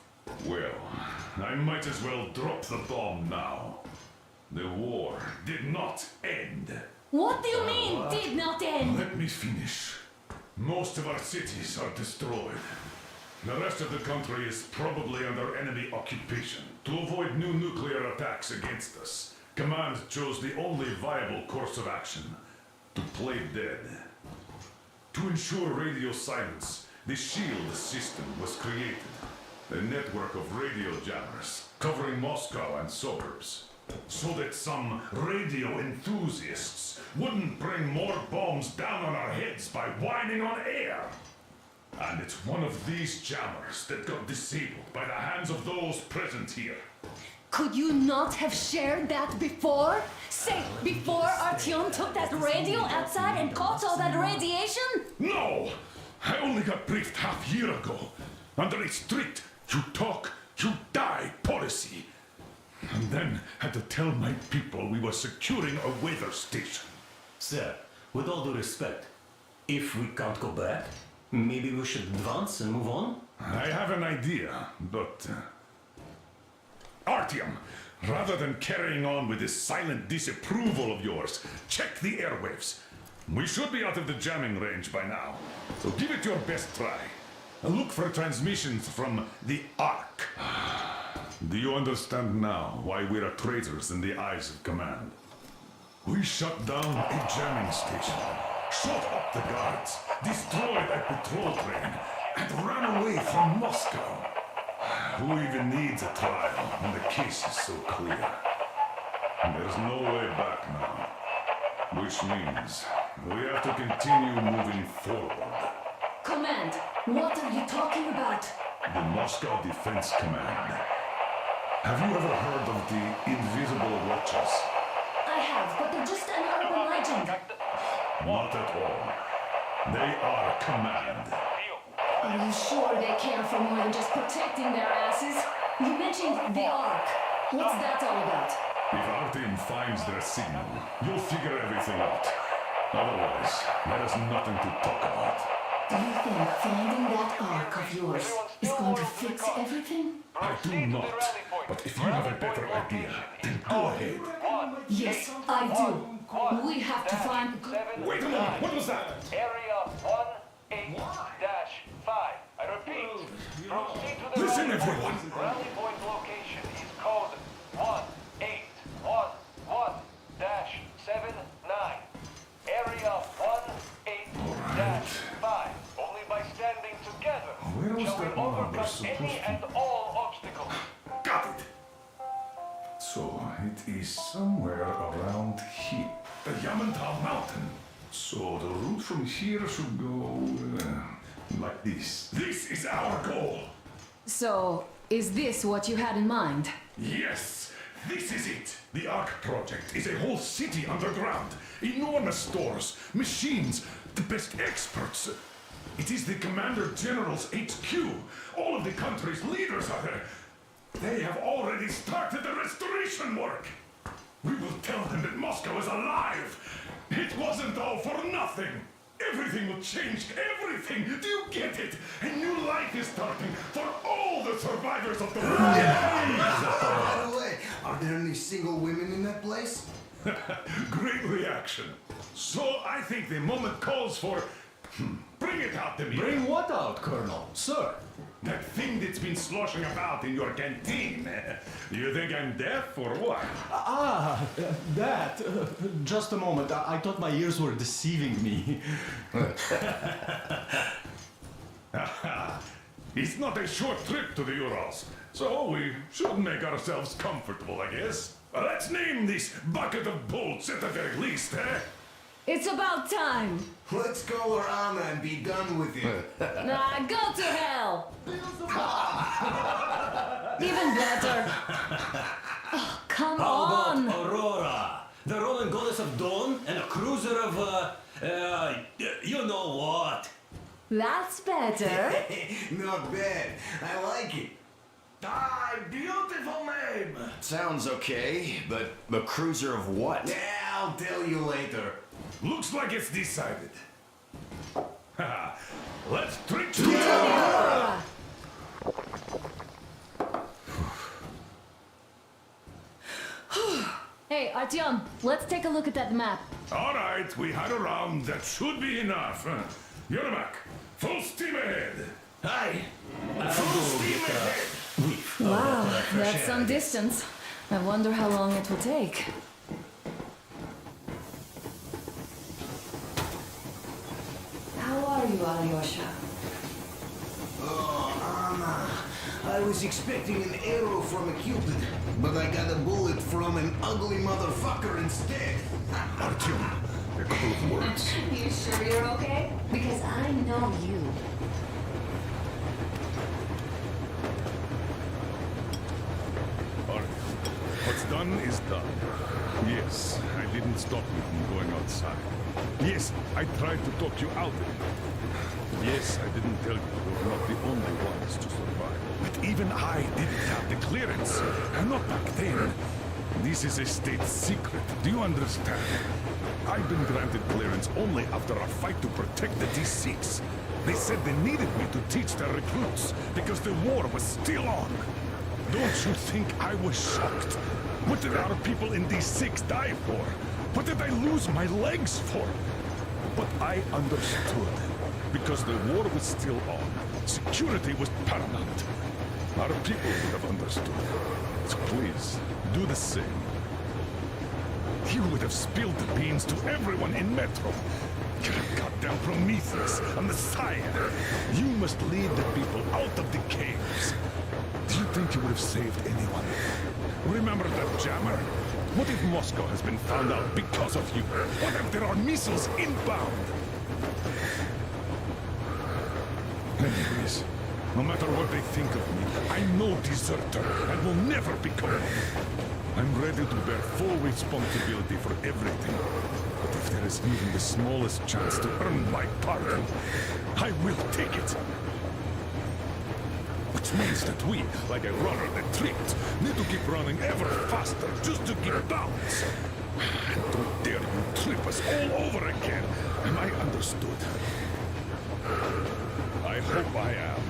Well, I might as well drop the bomb now. The war did not end. What do you mean, did not end? Let me finish. Most of our cities are destroyed. The rest of the country is probably under enemy occupation. To avoid new nuclear attacks against us, Command chose the only viable course of action: to play dead. To ensure radio silence, the SHIELD system was created. A network of radio jammers covering Moscow and suburbs. So that some radio enthusiasts wouldn't bring more bombs down on our heads by whining on air. And it's one of these jammers that got disabled by the hands of those present here. Could you not have shared that before? Say, before Artyom took that radio outside and caught all that radiation? No! I only got briefed half year ago. Under a strict, you talk, you die policy. And then had to tell my people we were securing a weather station. Sir, with all due respect, if we can't go back, maybe we should advance and move on? I have an idea, but... Artyom, rather than carrying on with this silent disapproval of yours, check the airwaves. We should be out of the jamming range by now, so give it your best try. And look for transmissions from the Ark. Do you understand now why we are traitors in the eyes of Command? We shut down a jamming station, shot up the guards, destroyed a patrol train, and ran away from Moscow. Who even needs a trial when the case is so clear? There's no way back now. Which means we have to continue moving forward. Command, what are you talking about? The Moscow Defense Command. Have you ever heard of the Invisible Watches? I have, but they're just an urban legend. Not at all. They are command. Are you sure they care for more than just protecting their asses? You mentioned the Ark. What's that all about? If our team finds their signal, you'll figure everything out. Otherwise, there is nothing to talk about. Do you think finding that Ark of yours is going to fix everything? I do not. But if you have a better idea, then go ahead. Yes, I do. We have to find... Wait a moment, what was that? Area 18-5. I repeat, proceed to the Listen, everyone! rally point location is code 1811-79. Area 18-5. Only by standing together Where was shall we that number overcome supposed any to- and all obstacles. Got it! So, it is somewhere around here. The Yamantau Mountain. So, the route from here should go... like this. This is our goal! So, is this what you had in mind? Yes! This is it! The Ark Project is a whole city underground. Enormous stores, machines, the best experts. It is the Commander General's HQ. All of the country's leaders are there. They have already started the restoration work. We will tell them that Moscow is alive. It wasn't all for nothing. Everything will change, everything. Do you get it? A new life is starting for all the survivors of the war. By the way, are there any single women in that place? Great reaction. So I think the moment calls for... Bring it out to me. Bring what out, Colonel? Sir? That thing that's been sloshing about in your canteen. You think I'm deaf or what? That. Just a moment. I thought my ears were deceiving me. It's not a short trip to the Urals, so we should make ourselves comfortable, I guess. Let's name this bucket of bolts at the very least, eh? It's about time! Let's go around and be done with it. Nah, go to hell! Even better. Oh, come on! Aurora, the Roman goddess of dawn, and a cruiser of, you know what? That's better. Not bad. I like it. Ah, beautiful name! Sounds okay, but a cruiser of what? Yeah, I'll tell you later. Looks like it's decided. Let's trick Hey, Artyom, let's take a look at that map. All right, we had a round. That should be enough. Yermak, full steam ahead. Aye. Full steam ahead. Wow, that's some distance. I wonder how long it will take. How are you, Alyosha? Oh, Anna. I was expecting an arrow from a Cupid, but I got a bullet from an ugly motherfucker instead. Artyom, a couple of words. You sure you're okay? Because I know you. Artyom, what's done is done. Yes, I didn't stop you from going outside. Yes, I tried to talk you out of it. Yes, I didn't tell you we were not the only ones to survive. But even I didn't have the clearance. Not back then. This is a state secret. Do you understand? I've been granted clearance only after a fight to protect the D6. They said they needed me to teach their recruits because the war was still on. Don't you think I was shocked? What did our people in D6 die for? What did I lose my legs for? But I understood. Because the war was still on. Security was paramount. Our people would have understood. So please, do the same. You would have spilled the beans to everyone in Metro. You're a goddamn Prometheus, a messiah. You must lead the people out of the caves. Do you think you would have saved anyone? Remember that jammer? What if Moscow has been found out because of you? What if there are missiles inbound? Anyways, no matter what they think of me, I'm no deserter and will never become one. I'm ready to bear full responsibility for everything. But if If there is even the smallest chance to earn my pardon, I will take it. Which means that we, like a runner that tripped, need to keep running ever faster just to keep balance. Don't dare you trip us all over again. Am I understood? I hope I am.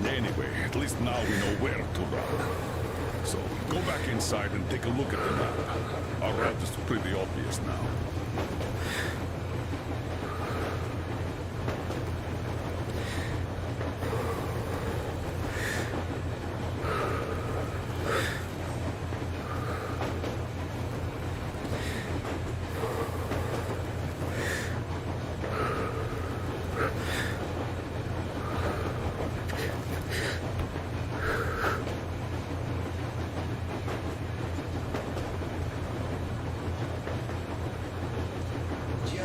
Anyway, at least now we know where to run. So, go back inside and take a look at the map. Our route is pretty obvious now.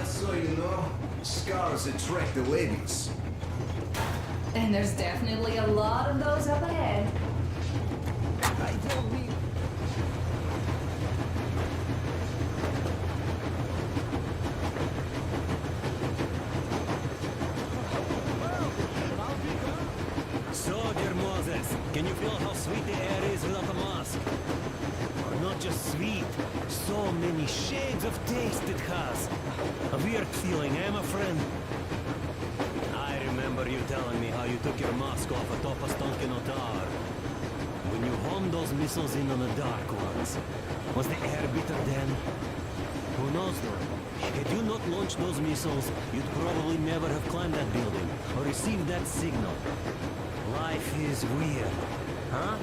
So you know, scars attract the ladies. And there's definitely a lot of those up ahead. I don't mean... So, dear Moses, can you feel how sweet the air is without a mask? Or not just sweet, so many shades of taste it has. A weird feeling, eh, my friend? I remember you telling me how you took your mask off atop a Stonkino tower. When you homed those missiles in on the dark ones, was the air bitter then? Who knows though? Had you not launched those missiles, you'd probably never have climbed that building or received that signal. Life is weird, huh?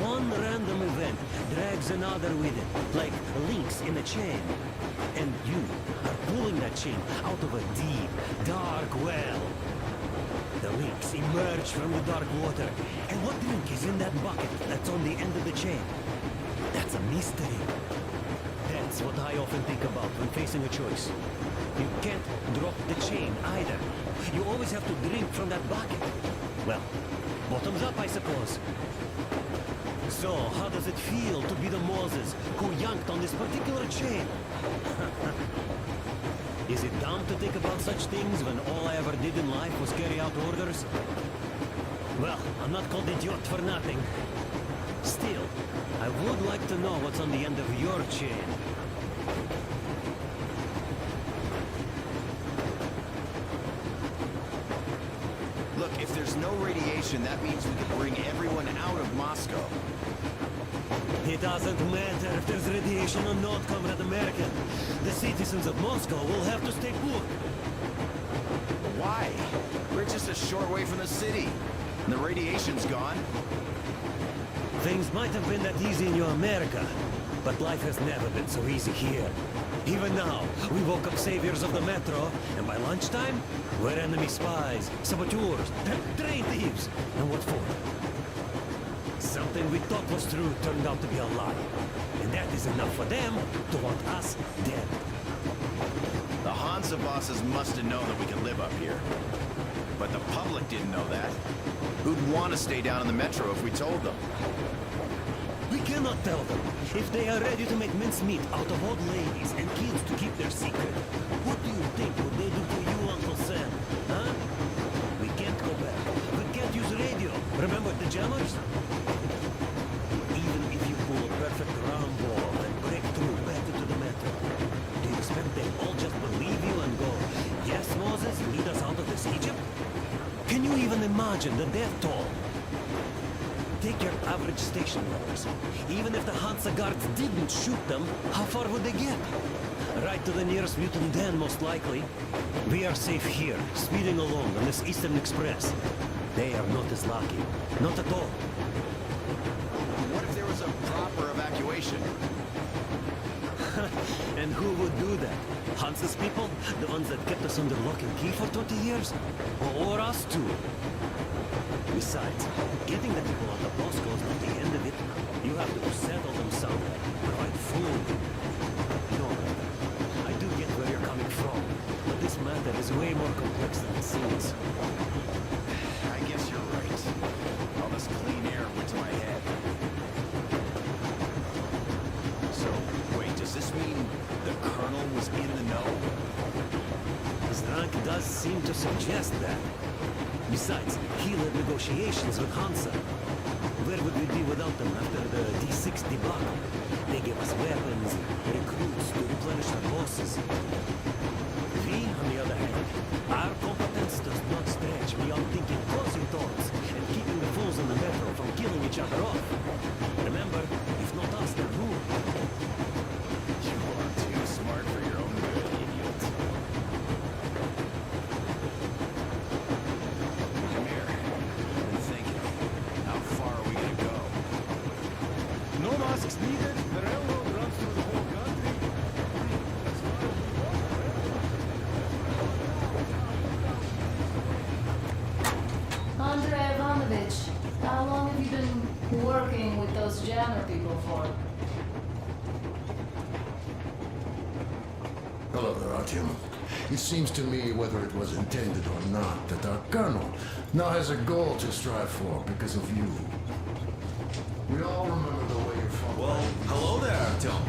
One random event drags another with it, like links in a chain. And you are pulling that chain out of a deep, dark well. The links emerge from the dark water. And what link is in that bucket that's on the end of the chain? That's a mystery. That's what I often think about when facing a choice. You can't drop the chain either. You always have to drink from that bucket. Well, bottoms up, I suppose. So, how does it feel to be the Moses who yanked on this particular chain? Is it dumb to think about such things when all I ever did in life was carry out orders? Well, I'm not called idiot for nothing. Still, I would like to know what's on the end of your chain. Look, if there's no radiation, that means we can bring everyone out of Moscow. It doesn't matter if there's radiation or not, Comrade American. The citizens of Moscow will have to stay put. Why? We're just a short way from the city. And the radiation's gone. Things might have been that easy in your America, but life has never been so easy here. Even now, we woke up saviors of the metro, and by lunchtime, we're enemy spies, saboteurs, train thieves. And what for? Something we thought was true turned out to be a lie. And that is enough for them to want us dead. The Hansa bosses must have known that we could live up here. But the public didn't know that. Who'd want to stay down in the metro if we told them? We cannot tell them. If they are ready to make mincemeat out of old ladies and kids to keep their secret, what do you think would they do to you, Uncle Sam? Huh? We can't go back. We can't use radio. Remember the jammers? Even if you pull a perfect round ball and break through back into the metro, do you expect they all just believe you and go, yes, Moses, lead us out of this Egypt? Can you even imagine the death toll? Take your average station robbers. Even if the Hansa guards didn't shoot them, how far would they get? Right to the nearest mutant den, most likely. We are safe here, speeding along on this Eastern Express. They are not as lucky. Not at all. What if there was a proper evacuation? And who would do that? Hansa's people? The ones that kept us under lock and key for 20 years? Or us too? Besides, getting the people out of Moscow is not the end of it. You have to settle them somewhere, provide food. No, I do get where you're coming from, but this matter is way more complex than it seems. I guess you're right. All this clean air went to my head. So, wait, does this mean the Colonel was in the Frank does seem to suggest that. Besides, he led negotiations with Hansa. Where would we be without them after the D6 debacle? They gave us weapons, recruits to replenish our losses. We, on the other hand, our competence does not stretch beyond thinking closing thoughts and keeping the fools in the metro from killing each other off. Remember, if not us, then who? You are too smart for your own good, idiot. Come here. I've been thinking. How far are we gonna go? No masks needed. The railroad runs through the whole country. As far as we want. Andrei Ivanovich, how long have you been working with those jammer people for? Hello there, Artyom. It seems to me, whether it was intended or not, that our colonel now has a goal to strive for because of you. We all remember the way you fought. Well, hello there, Artyom.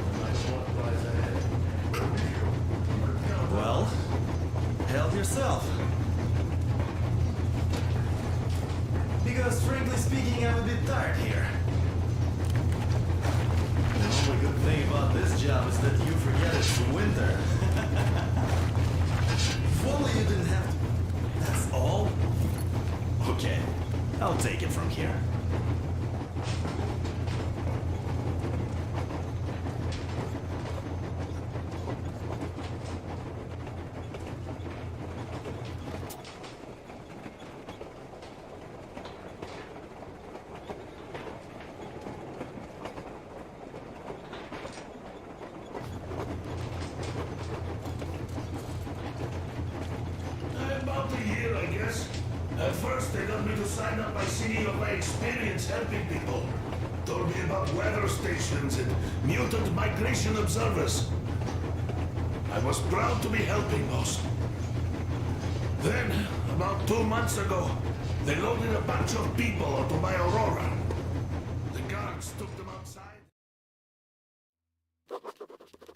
Well, help yourself. Because frankly speaking, I'm a bit tired here. The only good thing about this job is that you forget it's winter. If only you didn't have to... That's all? Okay, I'll take it from here. About a year, I guess. At first, they got me to sign up by singing of my experience helping people. Told me about weather stations and mutant migration observers. I was proud to be helping those. Then, about 2 months ago, they loaded a bunch of people onto my Aurora. The guards took them outside.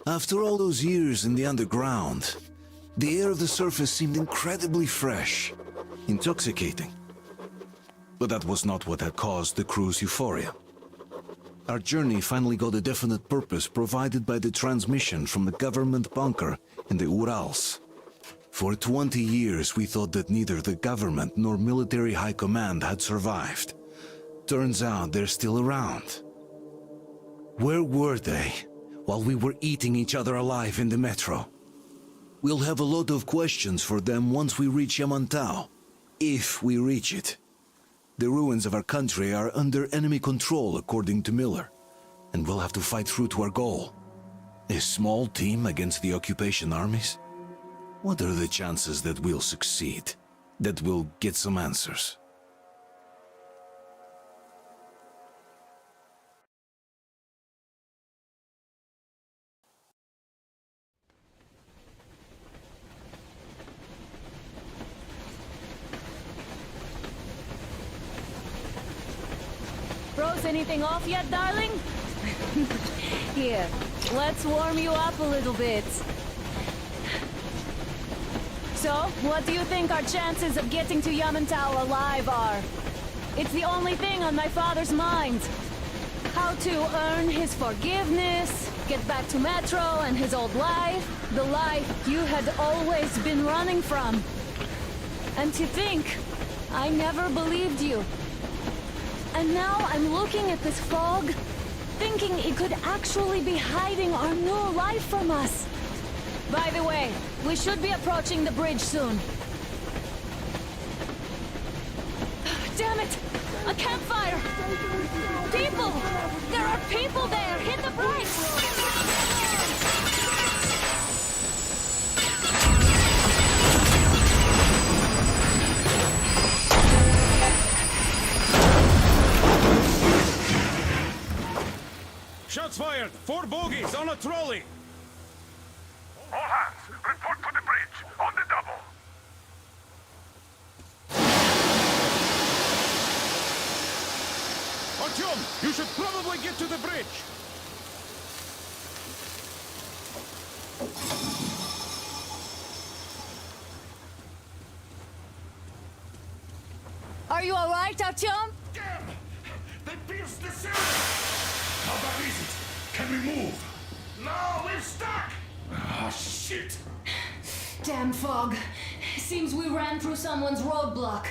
After all those years in the underground, the air of the surface seemed incredibly fresh, intoxicating. But that was not what had caused the crew's euphoria. Our journey finally got a definite purpose provided by the transmission from the government bunker in the Urals. For 20 years we thought that neither the government nor military high command had survived. Turns out they're still around. Where were they while we were eating each other alive in the metro? We'll have a lot of questions for them once we reach Yamantau, if we reach it. The ruins of our country are under enemy control, according to Miller, and we'll have to fight through to our goal. A small team against the occupation armies? What are the chances that we'll succeed, that we'll get some answers? Froze anything off yet, darling? Here, let's warm you up a little bit. So, what do you think our chances of getting to Yamantau alive are? It's the only thing on my father's mind. How to earn his forgiveness, get back to Metro and his old life, the life you had always been running from. And to think, I never believed you. And now I'm looking at this fog, thinking it could actually be hiding our new life from us. By the way, we should be approaching the bridge soon. Damn it! A campfire! People! There are people there! Hit the brakes! Shots fired! 4 bogies on a trolley! All hands, report to the bridge, on the double. Artyom, you should probably get to the bridge! Are you alright, Artyom? Damn! They pierced the ceiling! How bad is it? Can we move? No, we're stuck! Ah, shit! Damn fog. Seems we ran through someone's roadblock.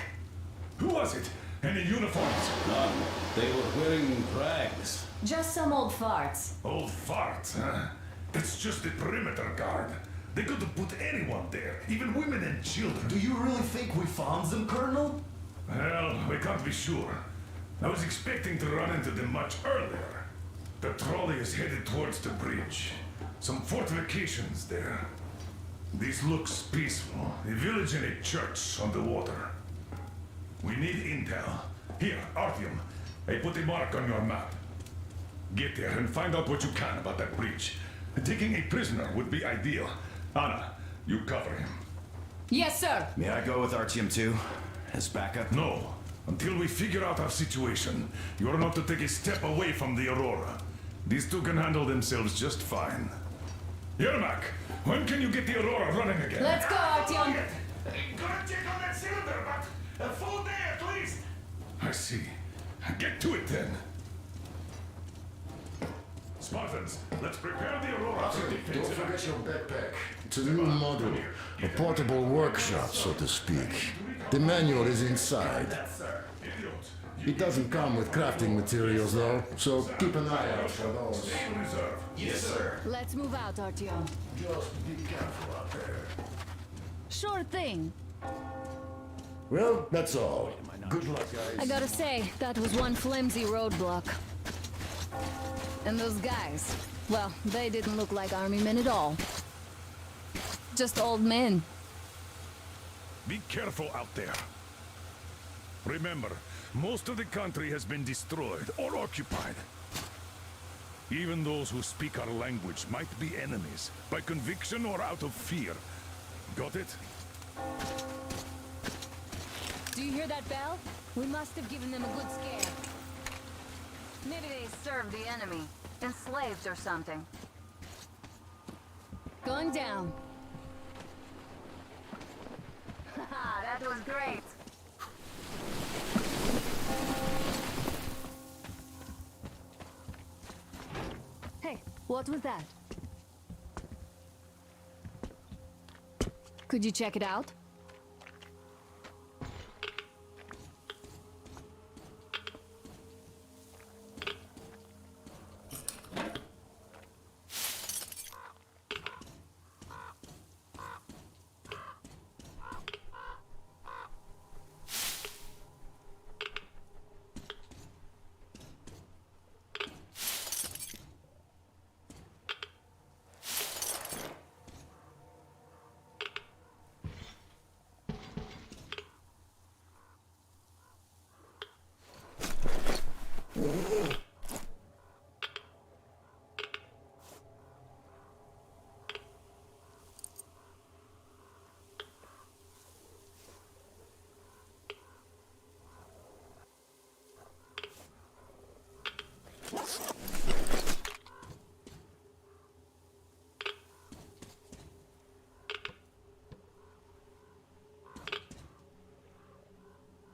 Who was it? Any uniforms? None. They were wearing rags. Just some old farts. Old farts, huh? That's just the perimeter guard. They could have put anyone there, even women and children. Do you really think we found them, Colonel? Well, we can't be sure. I was expecting to run into them much earlier. The trolley is headed towards the bridge. Some fortifications there. This looks peaceful. A village and a church on the water. We need intel. Here, Artyom, I put a mark on your map. Get there and find out what you can about that bridge. Taking a prisoner would be ideal. Anna, you cover him. Yes, sir. May I go with Artyom too? As backup? No. Until we figure out our situation, you are not to take a step away from the Aurora. These two can handle themselves just fine. Yermak, when can you get the Aurora running again? Let's go, Artyom. Gonna check on that cylinder, but a full day at least. I see. Get to it then. Spartans, let's prepare the Aurora for Don't defense. forget your backpack. It's a new model. A portable workshop, so to speak. The manual is inside. It doesn't come with crafting materials, though, so keep an eye out for those. Yes, sir. Let's move out, Artyom. Just be careful out there. Sure thing. Well, that's all. Good luck, guys. I gotta say, that was one flimsy roadblock. And those guys, well, they didn't look like army men at all. Just old men. Be careful out there. Remember, most of the country has been destroyed or occupied. Even those who speak our language might be enemies, by conviction or out of fear. Got it? Do you hear that bell? We must have given them a good scare. Maybe they served the enemy. Enslaved or something. Going down. Haha, that was great. Hey, what was that? Could you check it out?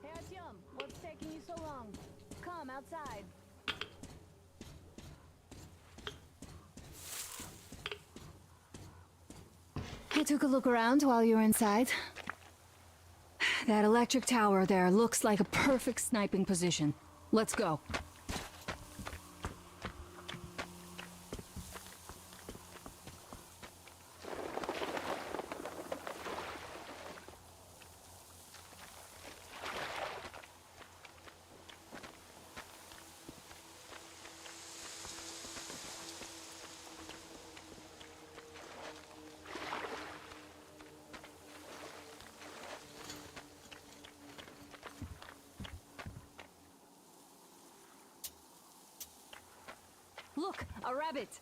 Hey, Artyom, what's taking you so long? Come outside. I took a look around while you were inside. That electric tower there looks like a perfect sniping position. Let's go. Look, a rabbit!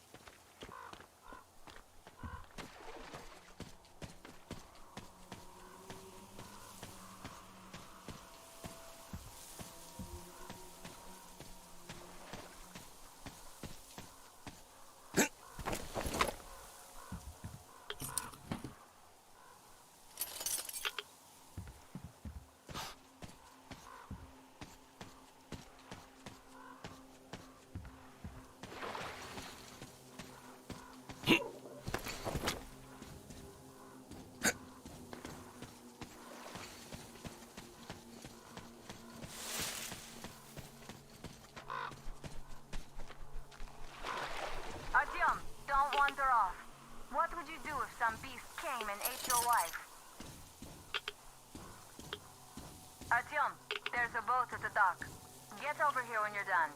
Artyom, there's a boat at the dock. Get over here when you're done.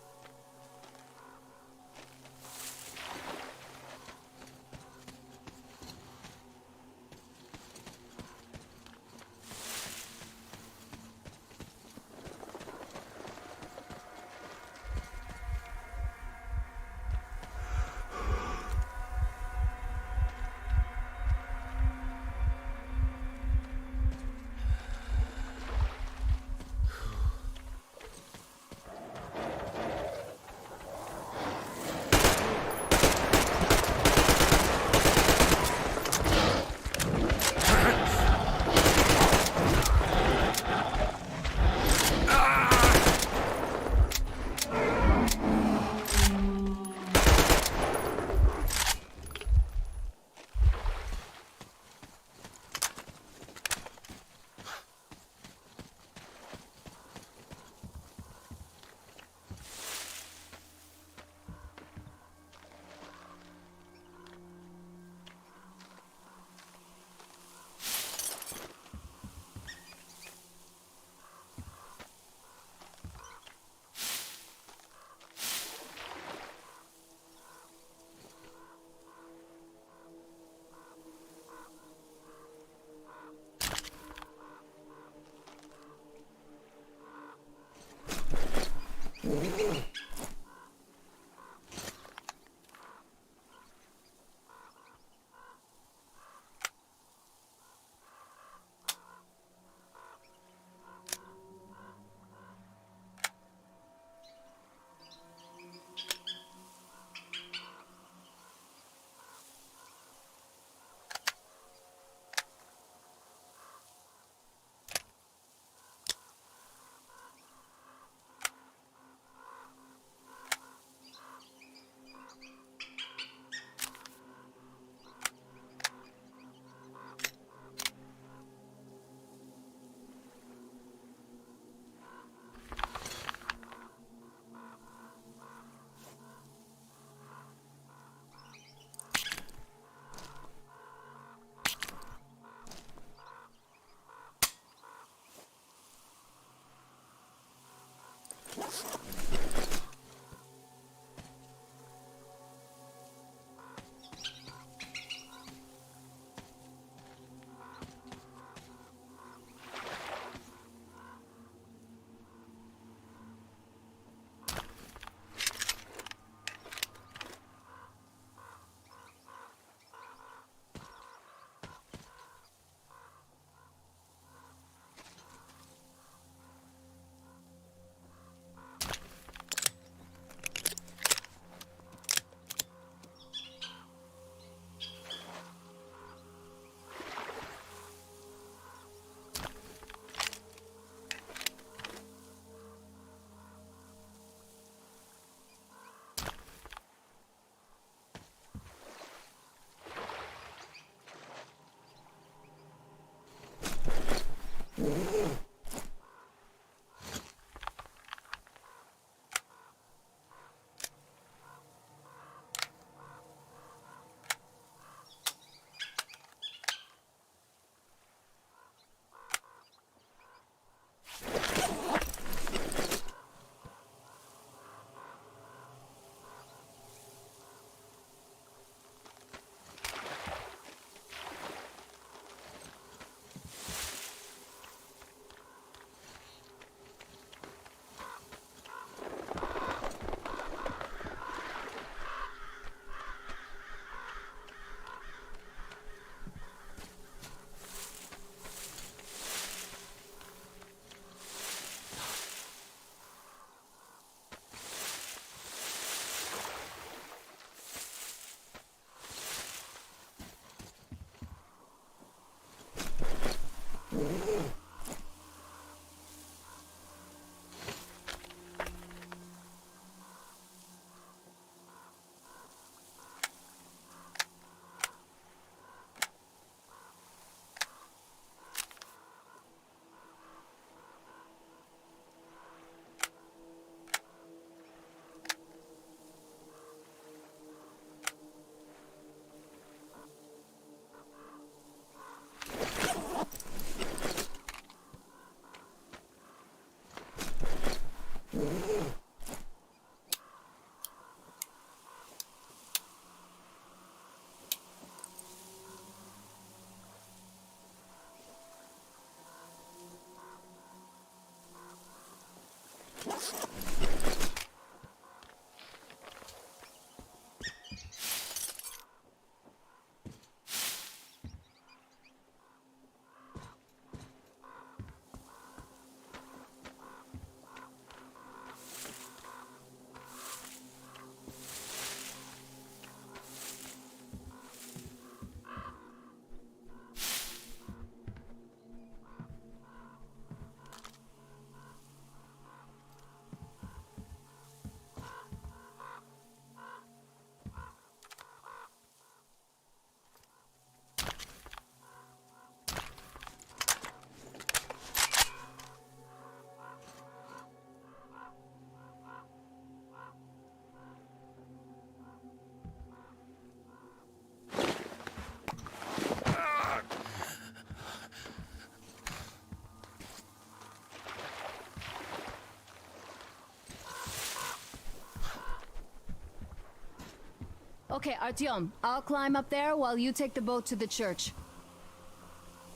Okay, Artyom, I'll climb up there while you take the boat to the church.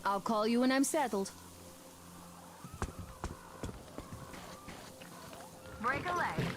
I'll call you when I'm settled. Break a leg.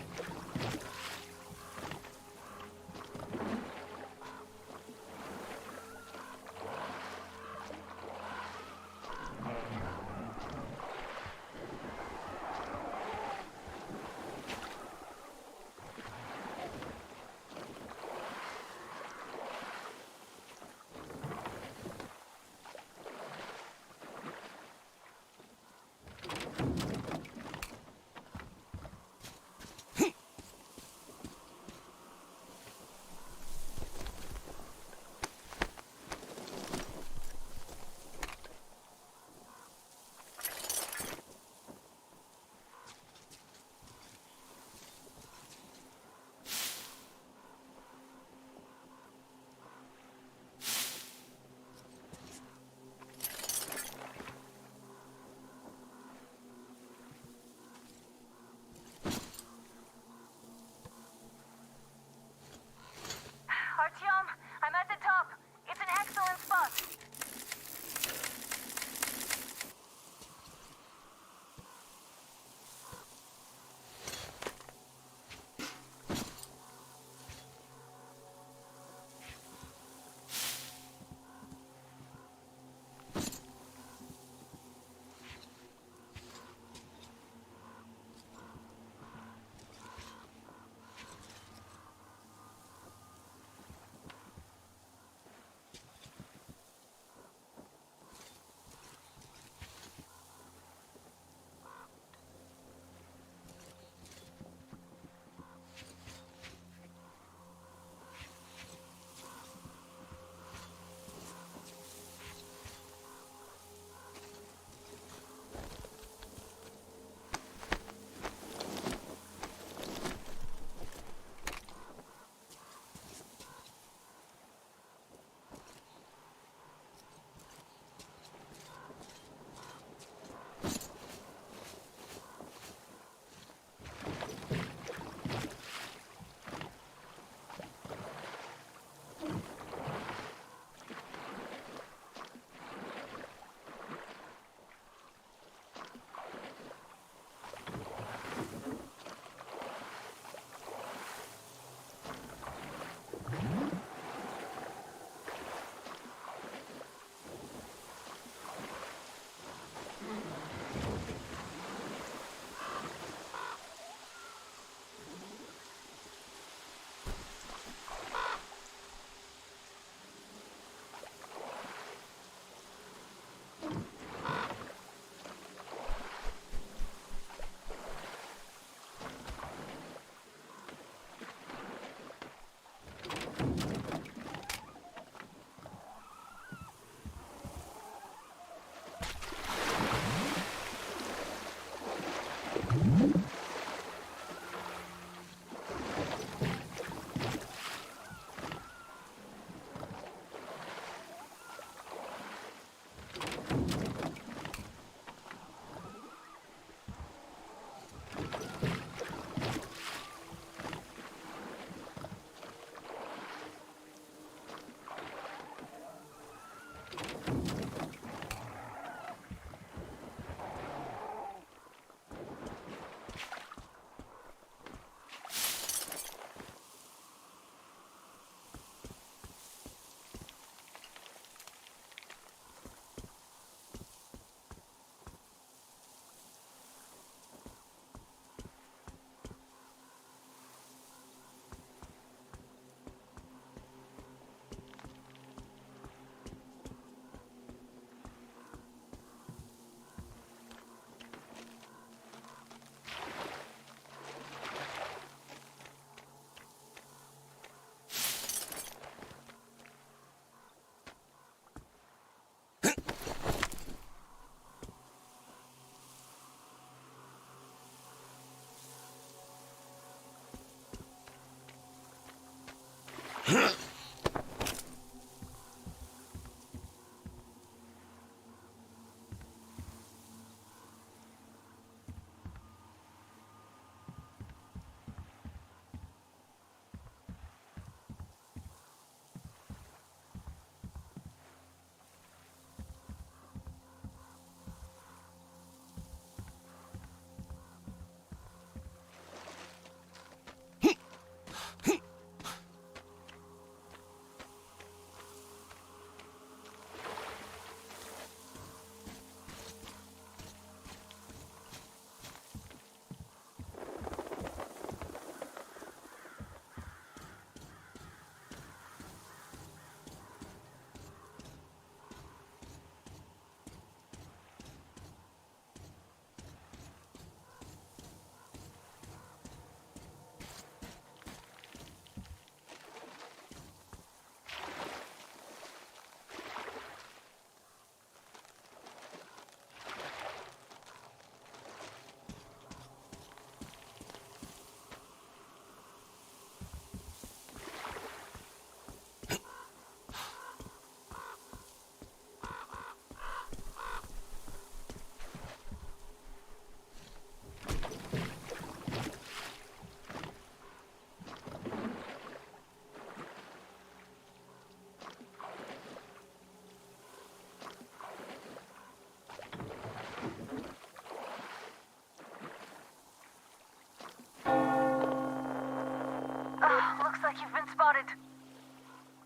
Looks like you've been spotted.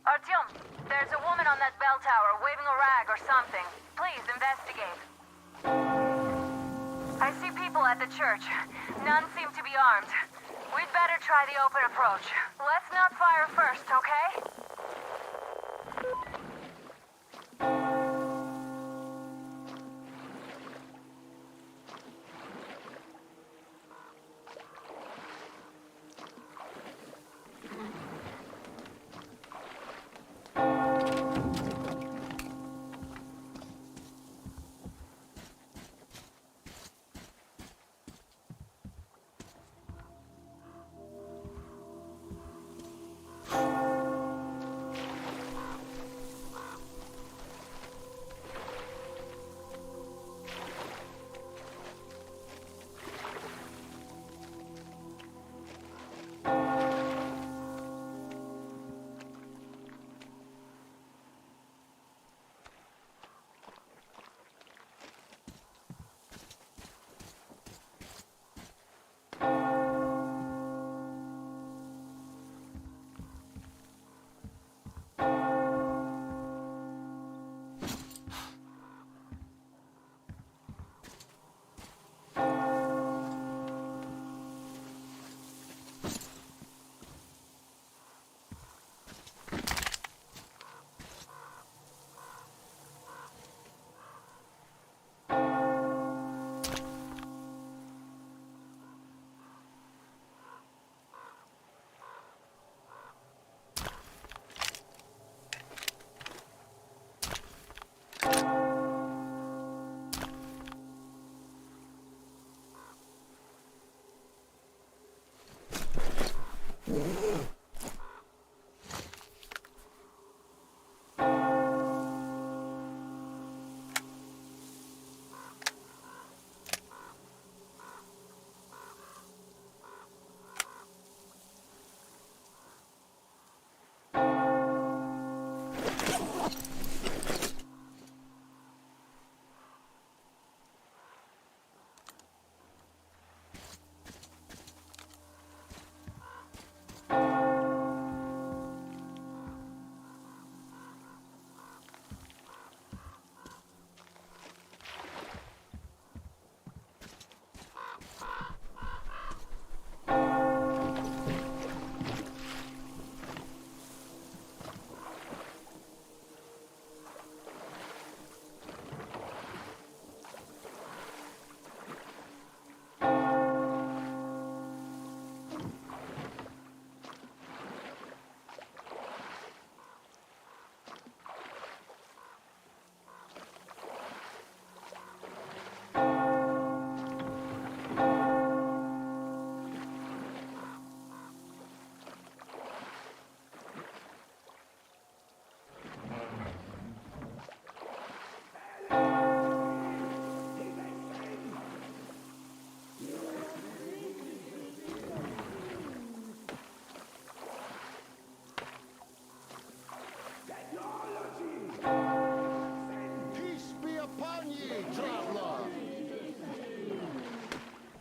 Artyom, there's a woman on that bell tower waving a rag or something. Please investigate. I see people at the church. None seem to be armed. We'd better try the open approach. Let's not fire first, okay?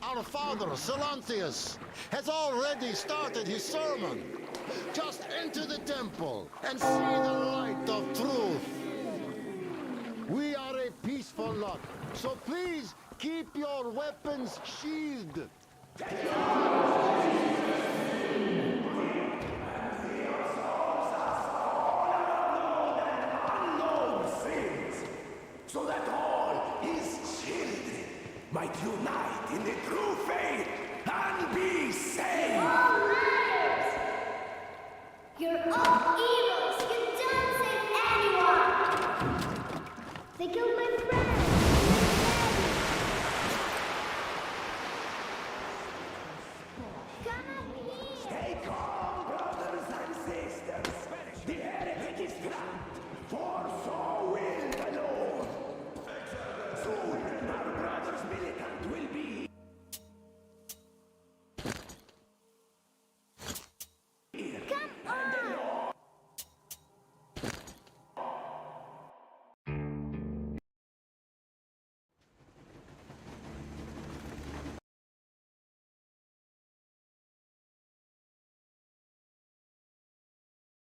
our father, Silanthius, has already started his sermon. Just enter the temple and see the light of truth. We are a peaceful lot, so please keep your weapons sheathed. So that all his children might unite in the true faith and be saved. You're all liars! You're all evils! You don't save anyone! They killed my friend!